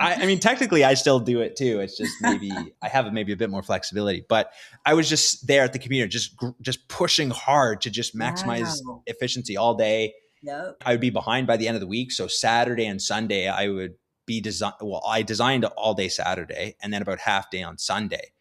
I mean, technically I still do it too. It's just maybe I have maybe a bit more flexibility, but I was just there at the computer, just pushing hard to just maximize efficiency all day. Yep. I would be behind by the end of the week. So Saturday and Sunday, I would be I designed all day Saturday and then about half day on Sunday.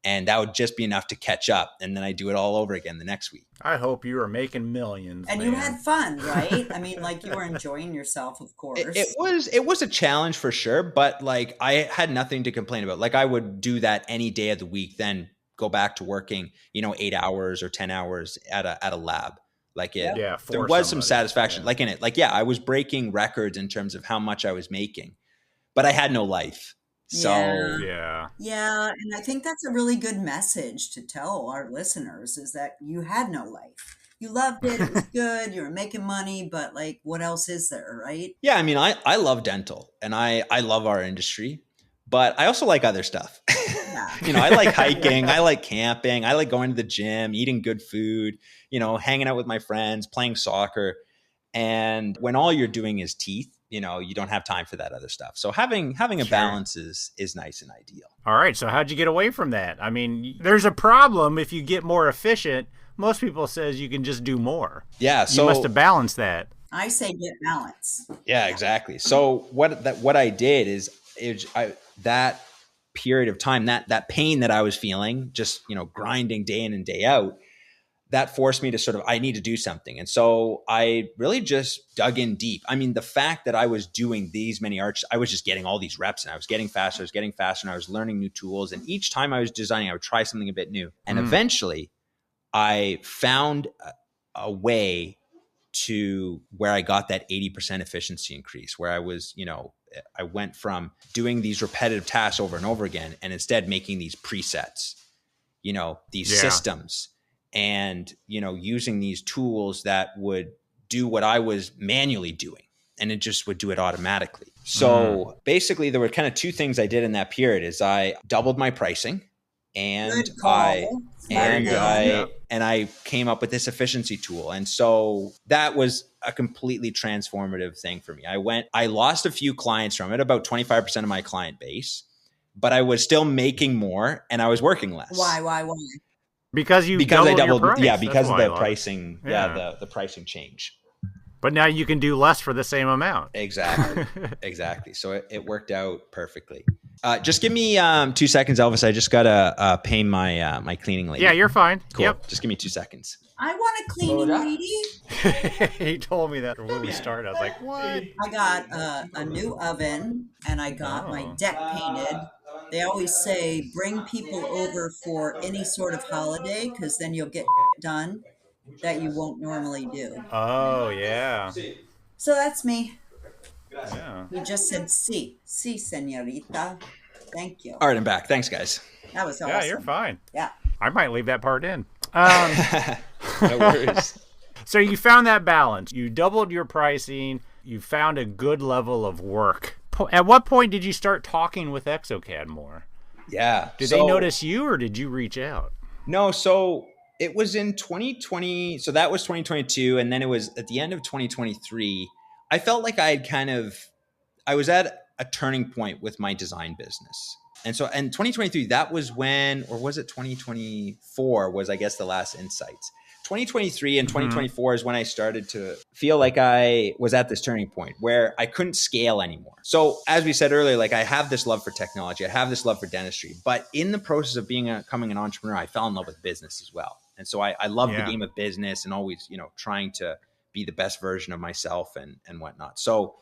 And that would just be enough to catch up. And then I do it all over again the next week. I hope you were making millions. And you had fun, right? I mean, like you were enjoying yourself, of course. It was a challenge for sure, but like I had nothing to complain about. Like I would do that any day of the week, then go back to working, 8 hours or 10 hours at a lab. Like there was some satisfaction like in it. Like, yeah, I was breaking records in terms of how much I was making, but I had no life. So yeah, and I think that's a really good message to tell our listeners is that you had no life. You loved it, it was good, you were making money, but like what else is there, right? Yeah, I mean, I love dental and I love our industry, but I also like other stuff. Yeah. I like hiking, I like camping, I like going to the gym, eating good food, hanging out with my friends, playing soccer. And when all you're doing is teeth, you don't have time for that other stuff. So having a balance is nice and ideal. All right. So how'd you get away from that? I mean, there's a problem if you get more efficient. Most people says you can just do more. Yeah. So you must have balanced that. I say get balance. Yeah, exactly. So what I did is that period of time, that pain that I was feeling, just, grinding day in and day out, that forced me to I need to do something. And so I really just dug in deep. I mean, the fact that I was doing these many arches, I was just getting all these reps and I was getting faster, and I was learning new tools. And each time I was designing, I would try something a bit new. And eventually I found a way to where I got that 80% efficiency increase, where I was, I went from doing these repetitive tasks over and over again, and instead making these presets, these systems, and, using these tools that would do what I was manually doing, and it just would do it automatically. So basically there were kind of two things I did in that period is I doubled my pricing, and I came up with this efficiency tool. And so that was a completely transformative thing for me. I lost a few clients from it, about 25% of my client base, but I was still making more and I was working less. Why? Because I doubled your price. Yeah, because of the pricing. Yeah, the pricing change. But now you can do less for the same amount. Exactly. So it worked out perfectly. Just give me 2 seconds, Elvis. I just gotta pay my cleaning lady. Yeah, you're fine. Cool. Yep. Just give me 2 seconds. I want a cleaning lady. He told me that when we started. I was like, what? I got a new oven and I got my deck painted. They always say bring people over for any sort of holiday because then you'll get done that you won't normally do. Oh, yeah. So that's me. Yeah. You just said sí, señorita. Thank you. All right, I'm back. Thanks, guys. That was awesome. Yeah, you're fine. Yeah. I might leave that part in. No worries. So you found that balance. You doubled your pricing. You found a good level of work. At what point did you start talking with exocad more? Yeah. Did they notice you or did you reach out? No, so it was in 2020. So that was 2022. And then it was at the end of 2023. I felt like I was at a turning point with my design business. And so in 2023, that was when, or was it 2024 was, I guess, the last insights. 2023 and 2024 is when I started to feel like I was at this turning point where I couldn't scale anymore. So as we said earlier, like I have this love for technology, I have this love for dentistry, but in the process of becoming an entrepreneur, I fell in love with business as well. And so I love the game of business and always, trying to be the best version of myself and whatnot. So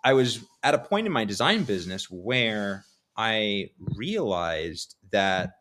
I was at a point in my design business where I realized that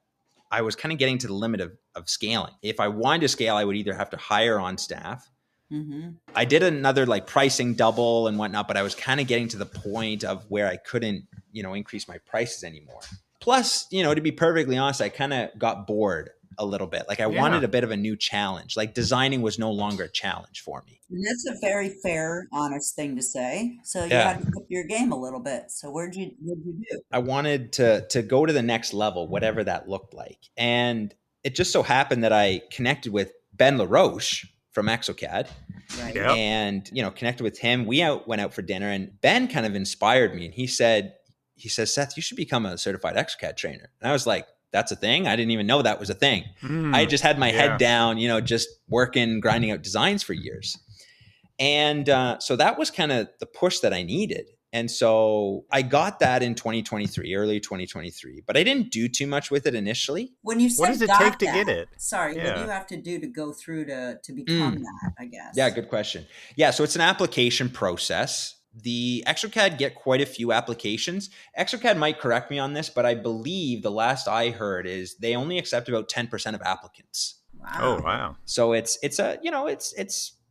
I was kind of getting to the limit of scaling. If I wanted to scale, I would either have to hire on staff. Mm-hmm. I did another like pricing double and whatnot, but I was kind of getting to the point of where I couldn't, increase my prices anymore. Plus, to be perfectly honest, I kind of got bored a little bit. Like I wanted a bit of a new challenge. Like designing was no longer a challenge for me. And that's a very fair, honest thing to say. So you had to up your game a little bit. So what'd you do? I wanted to go to the next level, whatever that looked like. And it just so happened that I connected with Ben LaRoche from exocad. Right. Yep. And, connected with him. We went out for dinner and Ben kind of inspired me. And he says, Seth, you should become a certified exocad trainer. And I was like, that's a thing? I didn't even know that was a thing. I just had my head down, just working, grinding out designs for years. And so that was kind of the push that I needed. And so I got that in 2023, early 2023, but I didn't do too much with it initially. When you said what does it take to get it? Sorry, what do you have to do to go through to become that, I guess? Yeah, good question. Yeah, so it's an application process. The exocad get quite a few applications. Exocad might correct me on this, but I believe the last I heard is they only accept about 10% of applicants. Wow. Oh, wow. So it's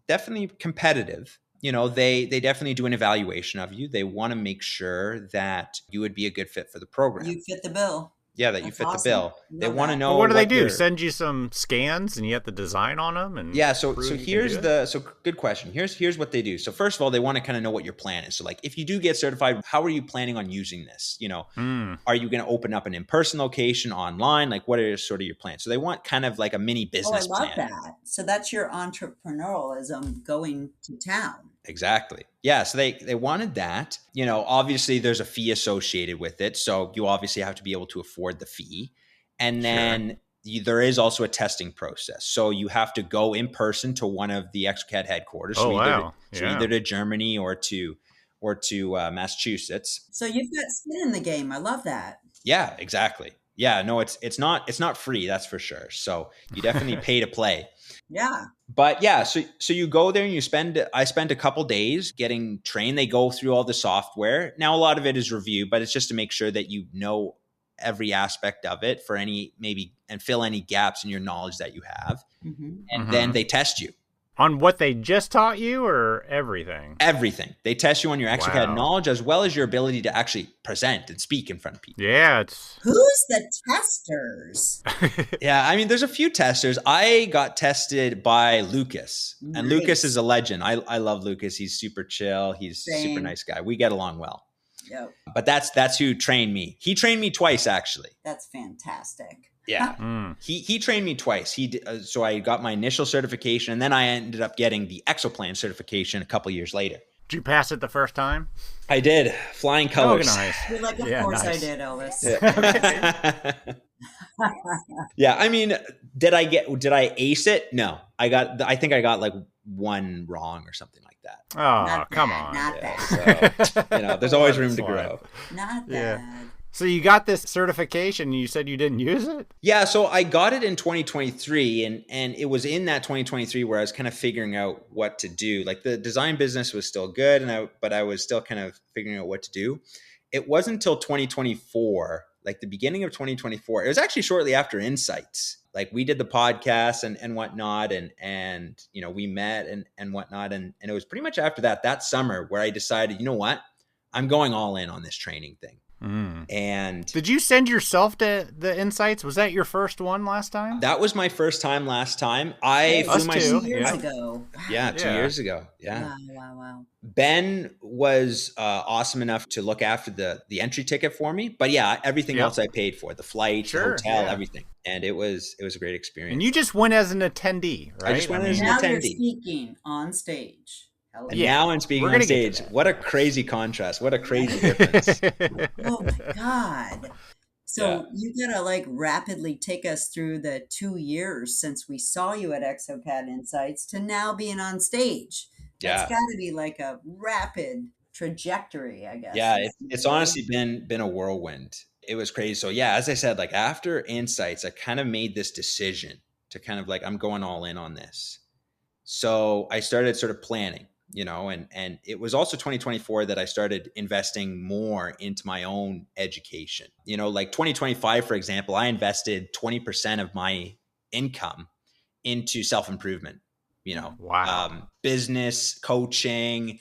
definitely competitive. They definitely do an evaluation of you. They want to make sure that you would be a good fit for the program. You fit the bill. Yeah, that you fit the bill. They want to know. Well, what do they do? Send you some scans and you have the design on them? And so good question. Here's what they do. So first of all, they want to kind of know what your plan is. So like if you do get certified, how are you planning on using this? Are you going to open up an in-person location online? Like what are sort of your plans? So they want kind of like a mini business plan. I love that. So that's your entrepreneurialism going to town. Exactly. Yeah. So they wanted that. Obviously there's a fee associated with it. So you obviously have to be able to afford the fee. And then there is also a testing process. So you have to go in person to one of the exocad headquarters. Oh, wow. So either to Germany or to Massachusetts. So you've got skin in the game. I love that. Yeah, exactly. Yeah, no, it's not free, that's for sure. So you definitely pay to play. Yeah. But yeah, so you go there and I spend a couple days getting trained. They go through all the software. Now a lot of it is review, but it's just to make sure that you know every aspect of it for and fill any gaps in your knowledge that you have. And then they test you. On what they just taught you or everything? Everything. They test you on your exocad knowledge as well as your ability to actually present and speak in front of people. Yeah. Who's the testers? Yeah, I mean, there's a few testers. I got tested by Lucas. Nice. And Lucas is a legend. I love Lucas. He's super chill. He's a super nice guy. We get along well. Yep. But that's who trained me. He trained me twice, actually. That's fantastic. Yeah. He trained me twice. So I got my initial certification, and then I ended up getting the Exoplan certification a couple years later. Did you pass it the first time? I did. Flying colors. Oh, nice. You're like, of course nice. I did, Elvis. Yeah. I mean, did I ace it? No. I think I got like one wrong or something like that. Oh, come on. Not bad. So, there's always room to grow. Not bad. So you got this certification, you said you didn't use it? Yeah, so I got it in 2023, and it was in that 2023 where I was kind of figuring out what to do. Like the design business was still good, but I was still kind of figuring out what to do. It wasn't until 2024, like the beginning of 2024. It was actually shortly after Insights. Like we did the podcast and whatnot, and we met and whatnot, and it was pretty much after that summer where I decided, you know what, I'm going all in on this training thing. And did you send yourself to the Insights? Was that your first one last time? That was my first time last time. I flew my 2 years ago. Yeah, 2 years ago. Yeah. Wow. Ben was awesome enough to look after the entry ticket for me. But yeah, everything else I paid for, the flight, the hotel, everything. And it was a great experience. And you just went as an attendee, right? I just went as an attendee. Now you're you're speaking on stage. And now I'm speaking on stage. What a crazy contrast. What a crazy difference. Oh my God. So you gotta like rapidly take us through the 2 years since we saw you at exocad Insights to now being on stage. That's gotta be like a rapid trajectory, I guess. Yeah, it's honestly been a whirlwind. It was crazy. So yeah, as I said, like after Insights, I kind of made this decision to kind of like, I'm going all in on this. So I started sort of planning. And it was also 2024 that I started investing more into my own education. Like 2025, for example, I invested 20% of my income into self-improvement, business, coaching,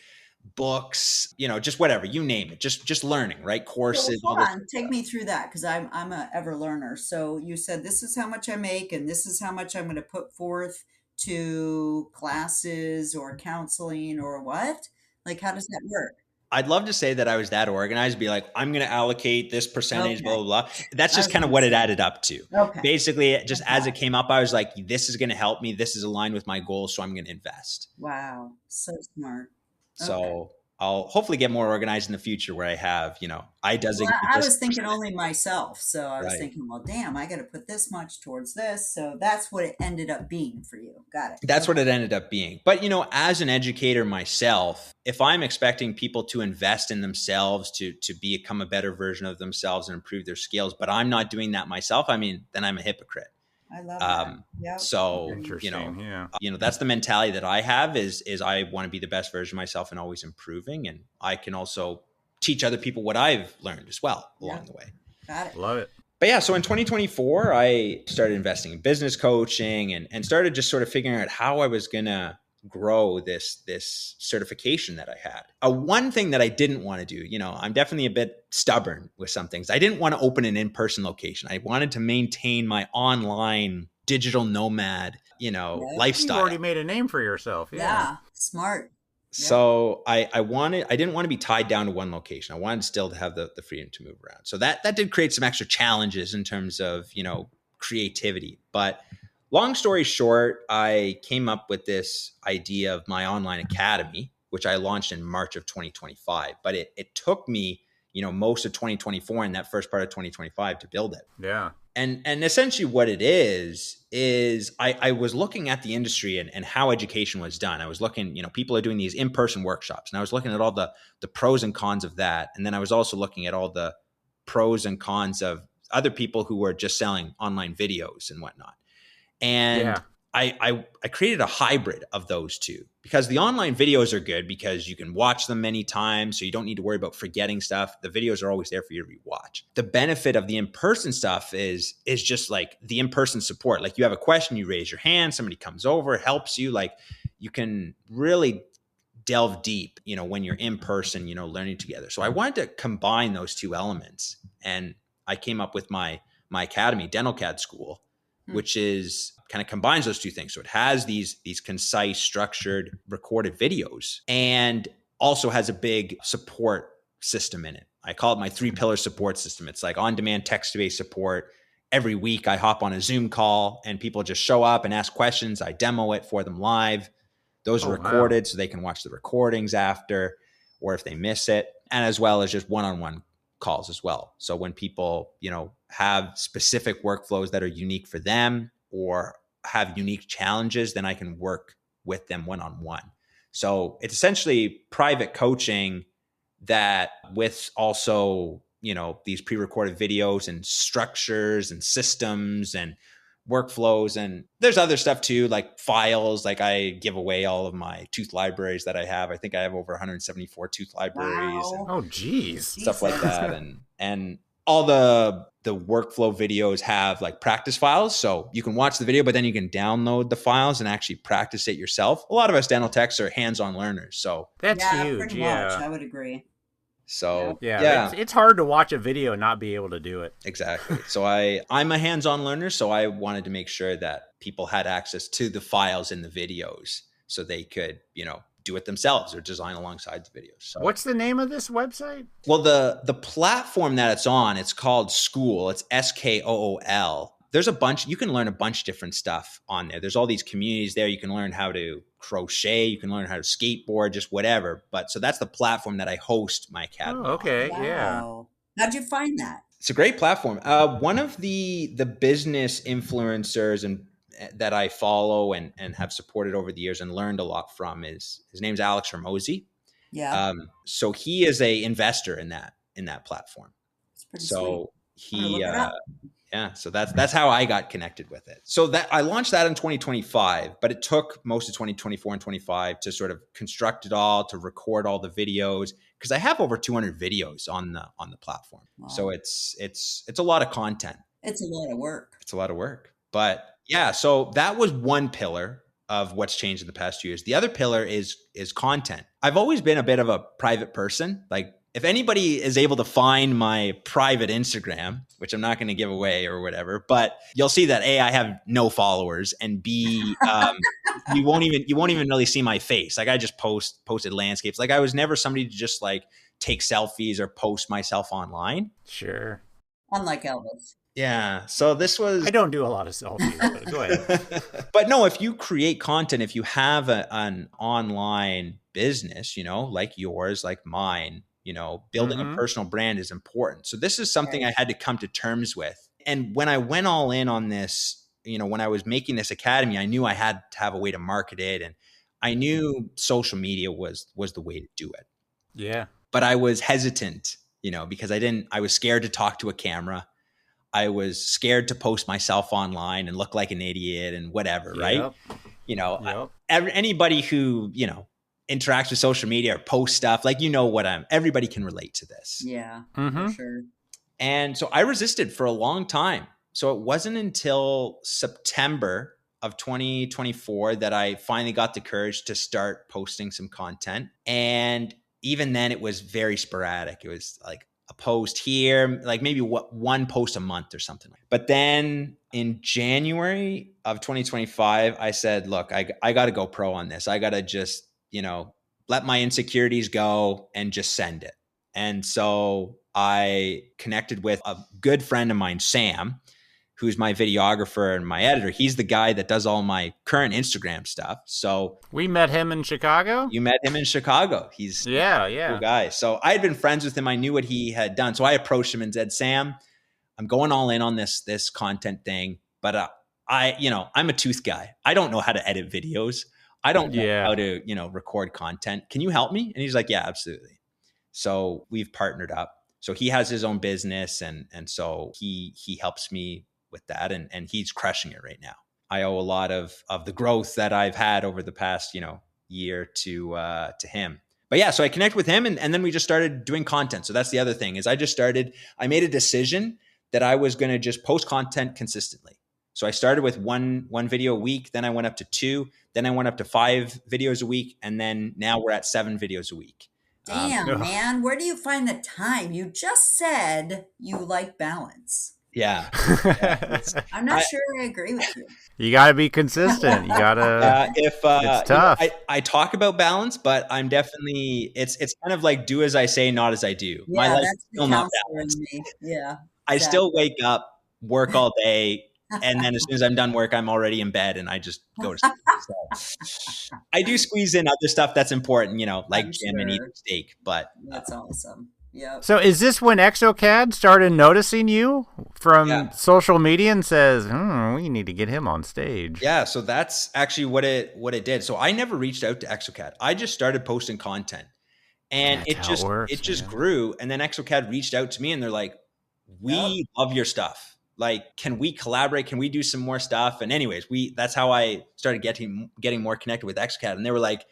books, just whatever, you name it, just learning, right? Courses. Hold on, take me through that because I'm a ever learner. So you said, this is how much I make and this is how much I'm going to put forth to classes or counseling or what? Like, how does that work? I'd love to say that I was that organized, be like, I'm going to allocate this percentage, blah, blah, blah. That's just kind of what it added up to. Okay. Basically, just as it came up, I was like, this is going to help me. This is aligned with my goals. So I'm going to invest. Wow. So smart. So I'll hopefully get more organized in the future where I have, I designate. Well, I was thinking only myself. So I was thinking, well, damn, I got to put this much towards this. So that's what it ended up being for you. Got it. That's what it ended up being. But, as an educator myself, if I'm expecting people to invest in themselves, to become a better version of themselves and improve their skills, but I'm not doing that myself, then I'm a hypocrite. I love that. Yep. So, that's the mentality that I have is I want to be the best version of myself and always improving. And I can also teach other people what I've learned as well along the way. Got it. Love it. But yeah, so in 2024, I started investing in business coaching and started just sort of figuring out how I was going to grow this certification that I had. One thing that I didn't want to do, I'm definitely a bit stubborn with some things. I didn't want to open an in-person location. I wanted to maintain my online digital nomad, lifestyle. You already made a name for yourself. Yeah. Smart. So I didn't want to be tied down to one location. I wanted still to have the freedom to move around. So that did create some extra challenges in terms of, creativity. But long story short, I came up with this idea of my online academy, which I launched in March of 2025. But it took me, most of 2024 and that first part of 2025 to build it. Yeah. And essentially what it is I was looking at the industry and how education was done. I was looking, people are doing these in-person workshops, and I was looking at all the pros and cons of that. And then I was also looking at all the pros and cons of other people who were just selling online videos and whatnot. And I created a hybrid of those two, because the online videos are good because you can watch them many times, so you don't need to worry about forgetting stuff. The videos are always there for you to rewatch. The benefit of the in-person stuff is just like the in-person support. Like, you have a question, you raise your hand, somebody comes over, helps you. Like, you can really delve deep, when you're in person, learning together. So I wanted to combine those two elements, and I came up with my academy, DentalCAD School, which is kind of combines those two things. So it has these concise, structured, recorded videos, and also has a big support system in it. I call it my 3-pillar support system. It's like on-demand text-based support. Every week I hop on a Zoom call and people just show up and ask questions. I demo it for them live. Those are recorded so they can watch the recordings after, or if they miss it, and as well as just one-on-one calls as well. So when people, have specific workflows that are unique for them or have unique challenges, then I can work with them one-on-one. So it's essentially private coaching that with also, these pre-recorded videos and structures and systems and workflows. And there's other stuff too, like files. Like, I give away all of my tooth libraries that I have. I think I have over 174 tooth libraries. Wow. Oh, geez. Stuff like that. And all the workflow videos have like practice files. So you can watch the video, but then you can download the files and actually practice it yourself. A lot of us dental techs are hands-on learners. So that's huge. Pretty much, I would agree. So it's hard to watch a video and not be able to do it. Exactly. So I'm a hands-on learner, so I wanted to make sure that people had access to the files in the videos so they could, do it themselves or design alongside the videos. So what's the name of this website? Well, the platform that it's on, it's called School. It's SKOOL. There's a bunch, you can learn a bunch of different stuff on there. There's all these communities there. You can learn how to crochet, you can learn how to skateboard, just whatever. But so that's the platform that I host my academy. Oh, okay. Wow. Yeah. How'd you find that? It's a great platform. One of the business influencers and that I follow and have supported over the years and learned a lot from his name's Alex Ramosi. Yeah. So he is a investor in that platform. It's pretty sweet. He so that's how I got connected with it. So that I launched that in 2025, but it took most of 2024 and 25 to sort of construct it all, to record all the videos, because I have over 200 videos on the platform. Wow. So it's a lot of content. It's a lot of work. It's a lot of work. But yeah, so that was one pillar of what's changed in the past 2 years. The other pillar is content. I've always been a bit of a private person. Like, if anybody is able to find my private Instagram, which I'm not going to give away or whatever, but you'll see that A, I have no followers, and B, you won't even really see my face. Like, I just posted landscapes. Like, I was never somebody to just like take selfies or post myself online. Sure. Unlike Elvis. Yeah. So this was... I don't do a lot of selfies, but go ahead. But no, if you create content, if you have an online business, like yours, like mine, building a personal brand is important. So this is something I had to come to terms with. And when I went all in on this, when I was making this academy, I knew I had to have a way to market it. And I knew social media was the way to do it. Yeah. But I was hesitant, because I was scared to talk to a camera. I was scared to post myself online and look like an idiot and whatever, right? Anybody who, interacts with social media or post stuff, like, everybody can relate to this. Yeah, for sure. And so I resisted for a long time. So it wasn't until September of 2024 that I finally got the courage to start posting some content. And even then it was very sporadic. It was like a post here, like maybe one post a month or something. But then in January of 2025, I said, look, I got to go pro on this. I got to just, let my insecurities go and just send it. And so I connected with a good friend of mine, Sam, who's my videographer and my editor, he's the guy that does all my current Instagram stuff. So we met him in Chicago. You met him in Chicago. He's a cool guy. So I had been friends with him. I knew what he had done. So I approached him and said, Sam, I'm going all in on this content thing, but I'm a tooth guy. I don't know how to edit videos. I don't know how to, record content. Can you help me? And he's like, yeah, absolutely. So we've partnered up. So he has his own business, and so he helps me with that, and he's crushing it right now. I owe a lot of the growth that I've had over the past, year to him. But yeah, so I connect with him, and then we just started doing content. So that's the other thing is I made a decision that I was going to just post content consistently. So I started with one video a week, then I went up to 2, then I went up to 5 videos a week, and then now we're at 7 videos a week. Damn, man, where do you find the time? You just said you like balance. Yeah. I'm not sure I agree with you. You got to be consistent. You got to. It's tough. I talk about balance, but I'm definitely it's kind of like do as I say, not as I do. Yeah, my life that's is still not balanced. Me. Yeah, I still wake up, work all day, and then as soon as I'm done work, I'm already in bed and I just go to sleep. So I do squeeze in other stuff that's important, like gym and eating steak. But that's awesome. Yeah. So is this when exocad started noticing you from social media and says, we need to get him on stage? Yeah, so that's actually what it did. So I never reached out to exocad. I just started posting content, and it just grew. And then exocad reached out to me, and they're like, "We love your stuff. Like, can we collaborate? Can we do some more stuff?" And anyways, that's how I started getting more connected with exocad. And they were like,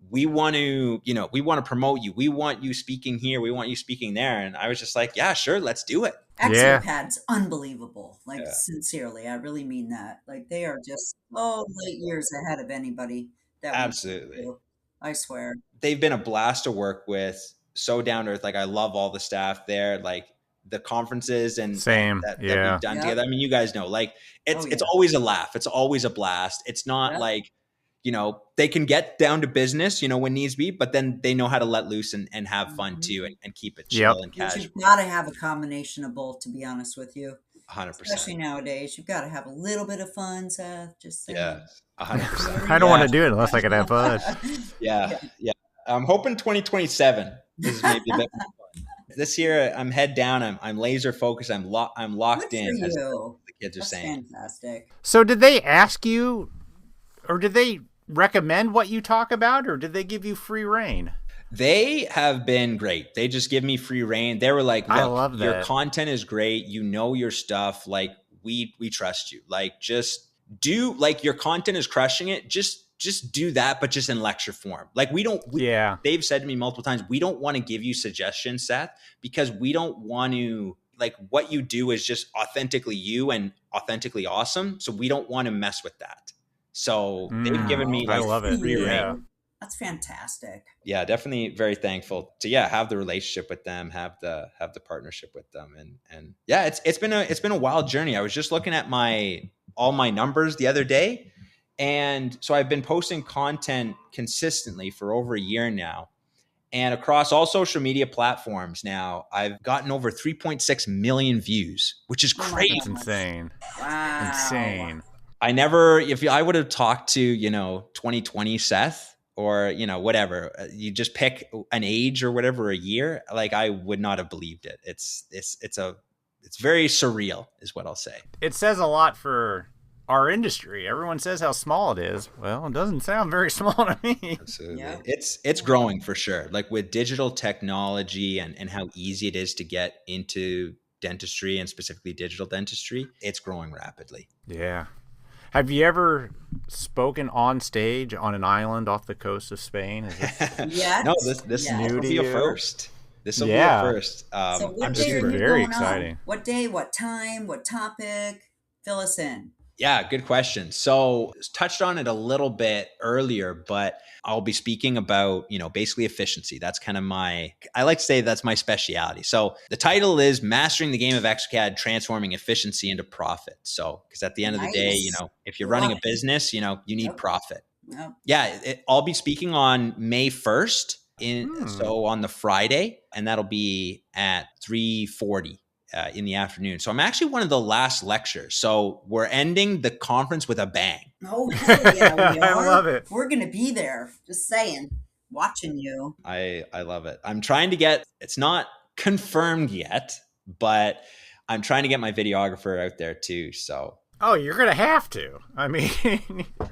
we want to promote you. We want you speaking here. We want you speaking there. And I was just like, yeah, sure. Let's do it. exocad's unbelievable. Like, sincerely, I really mean that. Like, they are just late years ahead of anybody. Absolutely. I swear. They've been a blast to work with. So down to earth. Like, I love all the staff there. Like, the conferences and that we've done together. I mean, you guys know, like, it's always a laugh. It's always a blast. It's not like, they can get down to business, when needs be, but then they know how to let loose and have fun too, and keep it chill and casual. You've got to have a combination of both, to be honest with you. 100%. Especially nowadays, you've got to have a little bit of fun, Seth. Just saying. Yeah, 100%. I don't want to do it unless I can have fun. Yeah. I'm hoping 2027 is maybe a bit more fun. This year, I'm head down. I'm laser focused. I'm locked in, as the kids are saying. Fantastic. So did they ask you, or did they recommend what you talk about, or did they give you free reign? They have been great. They just give me free reign. They were like, look, I love that. Your content is great. You know your stuff. Like, we trust you. Like, just do, like, your content is crushing it. Just do that, but just in lecture form. Like, they've said to me multiple times, we don't want to give you suggestions, Seth, because we don't want to, like, what you do is just authentically you and authentically awesome. So we don't want to mess with that. So they've given me, like, I love it. free reign. That's fantastic. Yeah, definitely very thankful to have the relationship with them, have the partnership with them, and yeah, it's been a wild journey. I was just looking at all my numbers the other day, and so I've been posting content consistently for over a year now, and across all social media platforms now, I've gotten over 3.6 million views, which is crazy. That's insane. Wow. Insane. If I would have talked to 2020 Seth, or whatever, you just pick an age or whatever, a year, like, I would not have believed it. It's very surreal is what I'll say. It says a lot for our industry. Everyone says how small it is. Well, it doesn't sound very small to me. Absolutely. Yeah. It's growing for sure. Like, with digital technology and how easy it is to get into dentistry, and specifically digital dentistry, it's growing rapidly. Yeah. Have you ever spoken on stage on an island off the coast of Spain? Yes. No, this will be a first. This will be a first. So I'm just very exciting. What day, what time, what topic? Fill us in. Yeah, good question. So touched on it a little bit earlier, but I'll be speaking about, basically efficiency. That's kind of I like to say that's my specialty. So the title is Mastering the Game of exocad, Transforming Efficiency into Profit. So, because at the end of the day, if you're running a business, you need profit. Yep. Yeah, I'll be speaking on May 1st, so on the Friday, and that'll be at 3:40 in the afternoon. So I'm actually one of the last lectures. So we're ending the conference with a bang. Oh, hell yeah, we are. I love it. We're going to be there. Just saying. Watching you. I love it. I'm trying to get, it's not confirmed yet, but I'm trying to get my videographer out there too. So. Oh, you're going to have to. I mean,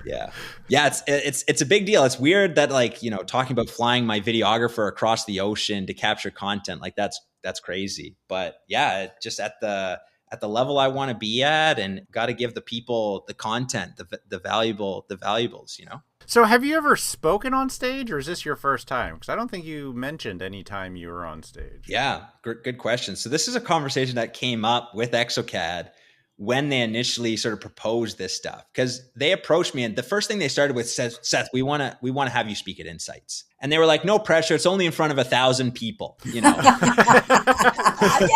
yeah, it's a big deal. It's weird that like, you know, talking about flying my videographer across the ocean to capture content, like that's crazy. But yeah, just at the level I want to be at, and got to give the people the content, the valuables, you know? So have you ever spoken on stage, or is this your first time? Because I don't think you mentioned any time you were on stage. Yeah, good question. So this is a conversation that came up with exocad when they initially sort of proposed this stuff, because they approached me and the first thing they started with says, Seth, we want to have you speak at Insights. And they were like, no pressure. It's only in front of 1,000 people, you know.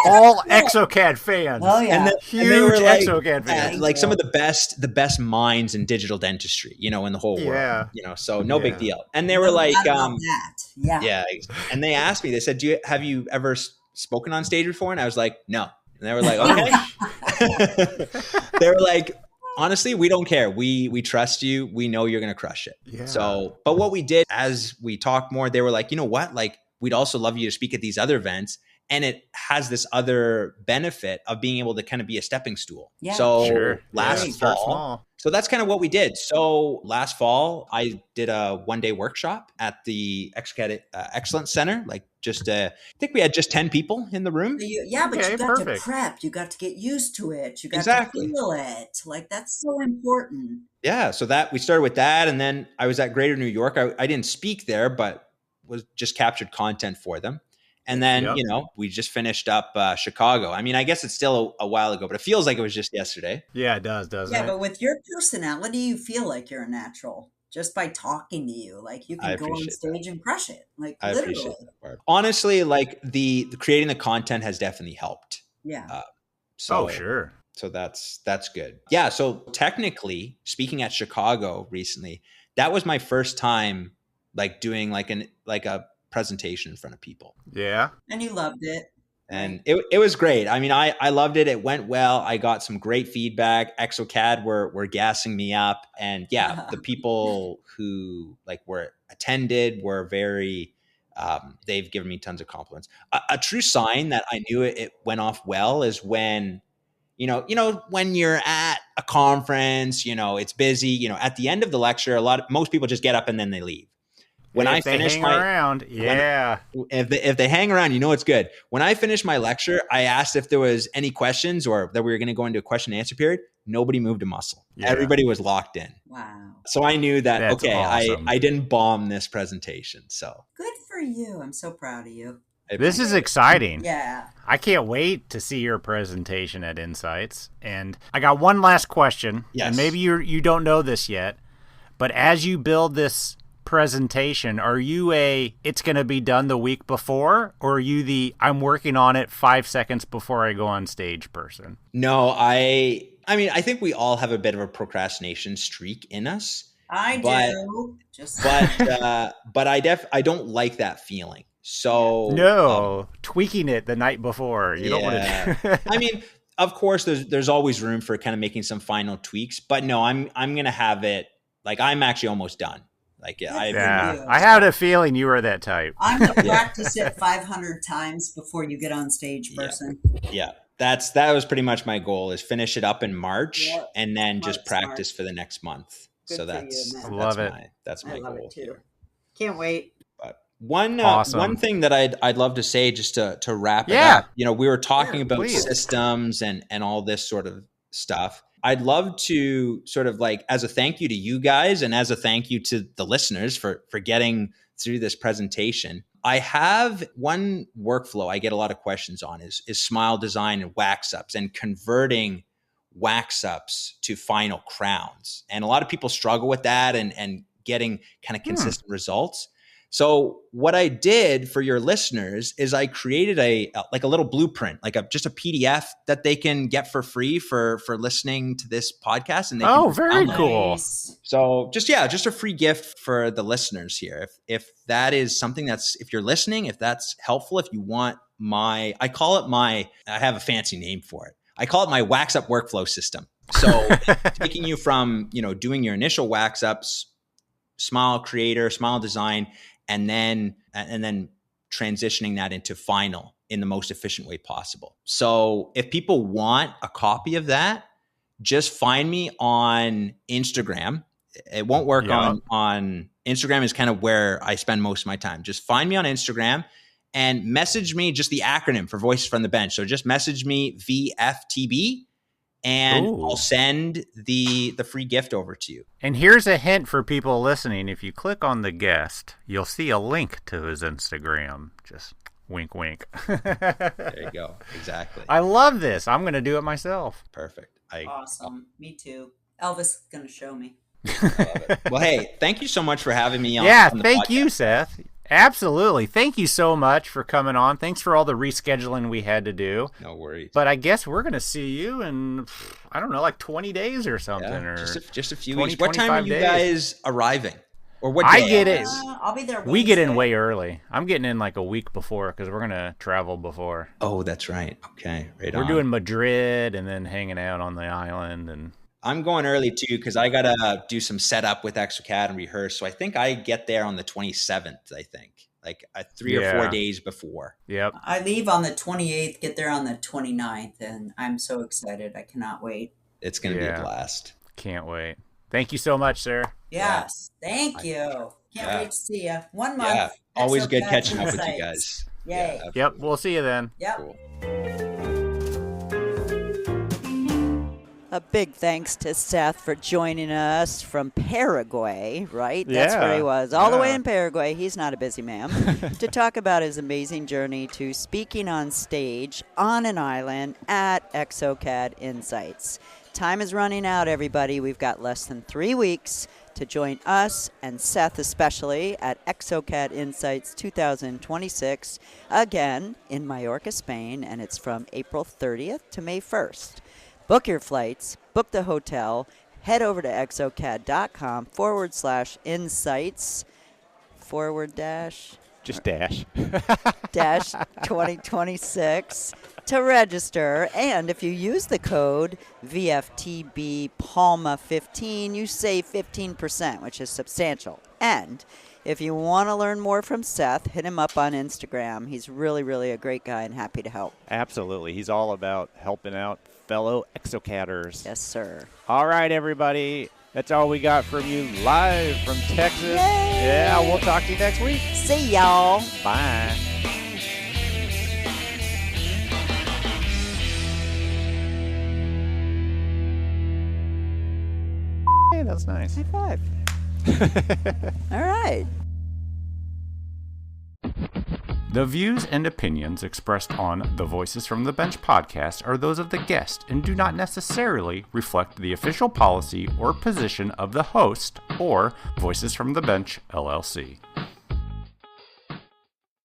All exocad fans. Oh yeah. Huge like, exocad fans. Like some of the best minds in digital dentistry, you know, in the whole world, you know, so no big deal. And they were like, yeah. And they asked me, they said, have you ever spoken on stage before? And I was like, no. And they were like, okay. They were like, honestly, we don't care. We trust you. We know you're going to crush it. Yeah. So, but what we did as we talked more, they were like, you know what? Like, we'd also love you to speak at these other events. And it has this other benefit of being able to kind of be a stepping stool. Yeah. So last fall, so that's kind of what we did. So last fall, I did a one-day workshop at the exocad Excellence Center. Like I think we had just 10 people in the room. But you got to prep. You got to get used to it. You got to feel it. Like, that's so important. Yeah. So we started with that. And then I was at Greater New York. I didn't speak there, but was just captured content for them. And then, you know, we just finished up Chicago. I mean, I guess it's still a while ago, but it feels like it was just yesterday. Yeah, it does, doesn't it? Yeah, but with your personality, you feel like you're a natural just by talking to you. Like, you can go on stage and crush it. Like, I literally. appreciate that part. Honestly, like the creating the content has definitely helped. Yeah. Sure. So that's good. Yeah. So technically, speaking at Chicago recently, that was my first time like doing like a presentation in front of people. Yeah. And you loved it. And it was great. I mean, I loved it. It went well. I got some great feedback. exocad were gassing me up. And yeah, the people who like were attended were very, they've given me tons of compliments. A true sign that I knew it went off well is when, you know, when you're at a conference, you know, it's busy, you know, at the end of the lecture, most people just get up and then they leave. When I finish if they hang around, you know it's good. When I finished my lecture, I asked if there was any questions or that we were going to go into a question and answer period. Nobody moved a muscle. Yeah. Everybody was locked in. Wow. So I knew that, That's awesome. I didn't bomb this presentation. So good for you. I'm so proud of you. This is exciting. Yeah. I can't wait to see your presentation at Insights. And I got one last question. Yes. And maybe you don't know this yet, but as you build this presentation, are you it's going to be done the week before, or are you I'm working on it 5 seconds before I go on stage person? No, I mean, I think we all have a bit of a procrastination streak in us. I do. But I don't like that feeling. So tweaking it the night before. You don't want to. I mean, of course, there's always room for kind of making some final tweaks, but no, I'm going to have it like I'm actually almost done. Like, I had a feeling you were that type. I'm going to practice it 500 times before you get on stage, person. Yeah. That was pretty much my goal, is finish it up in March and then just practice for the next month. Good so that's my goal too. Can't wait. But one thing that I'd love to say just to wrap it up, you know, we were talking about systems and all this sort of stuff. I'd love to sort of like, as a thank you to you guys and as a thank you to the listeners for getting through this presentation, I have one workflow I get a lot of questions on is smile design and wax ups and converting wax ups to final crowns. And a lot of people struggle with that and getting kind of consistent results. So what I did for your listeners is I created a little blueprint, just a PDF that they can get for free for listening to this podcast. And they very cool. Nice. So just a free gift for the listeners here. If that is something if you're listening, if that's helpful, if you want I have a fancy name for it. I call it my wax up workflow system. So taking you from, doing your initial wax ups, smile creator, smile design, and then transitioning that into final in the most efficient way possible. So if people want a copy of that, just find me on Instagram. It won't work on Instagram is kind of where I spend most of my time. Just find me on Instagram and message me just the acronym for Voices from the Bench. So just message me VFTB and I'll send the free gift over to you. And here's a hint for people listening. If you click on the guest, you'll see a link to his Instagram. Just wink, wink. There you go. Exactly. I love this. I'm going to do it myself. Perfect. Awesome. Me too. Elvis is going to show me. I love it. Well, hey, thank you so much for having me on. Yeah, on the thank podcast. you, Seth. Absolutely. Thank you so much for coming on. Thanks for all the rescheduling we had to do. No worries. But I guess we're going to see you in, I don't know, like 20 days or something. Yeah, or just a few 20, weeks. What time are you 25 guys arriving? Or what day? I get it. I'll be there Wednesday. We get in way early. I'm getting in like a week before because we're going to travel before. Oh, that's right. Okay, right on. We're doing Madrid and then hanging out on the island. And I'm going early too because I got to do some setup with exocad and rehearse. So I think I get there on the 27th, I think. Like 3 or 4 days before. Yep. I leave on the 28th, get there on the 29th, and I'm so excited. I cannot wait. It's going to be a blast. Can't wait. Thank you so much, sir. Yes. Thank you. Can't wait to see you. 1 month. Yeah. Always good exocad catching up with insights. you guys. Yay. Yeah, Yep. We'll see you then. Yep. cool. A big thanks to Seth for joining us from Paraguay, right? That's where he was. All the way in Paraguay. He's not a busy man. To talk about his amazing journey to speaking on stage on an island at exocad Insights. Time is running out, everybody. We've got less than 3 weeks to join us and Seth especially at exocad Insights 2026, again in Mallorca, Spain, and it's from April 30th to May 1st. Book your flights, book the hotel, head over to exocad.com/insights Just dash. dash 2026 to register. And if you use the code VFTB Palma 15, you save 15%, which is substantial. And if you want to learn more from Seth, hit him up on Instagram. He's really, really a great guy and happy to help. Absolutely. He's all about helping out fellow exocaders. Yes, sir. All right, everybody. That's all we got from you live from Texas. Yay! Yeah, we'll talk to you next week. See y'all. Bye. Hey, that's nice. High five. All right. The views and opinions expressed on the Voices from the Bench podcast are those of the guest and do not necessarily reflect the official policy or position of the host or Voices from the Bench, LLC.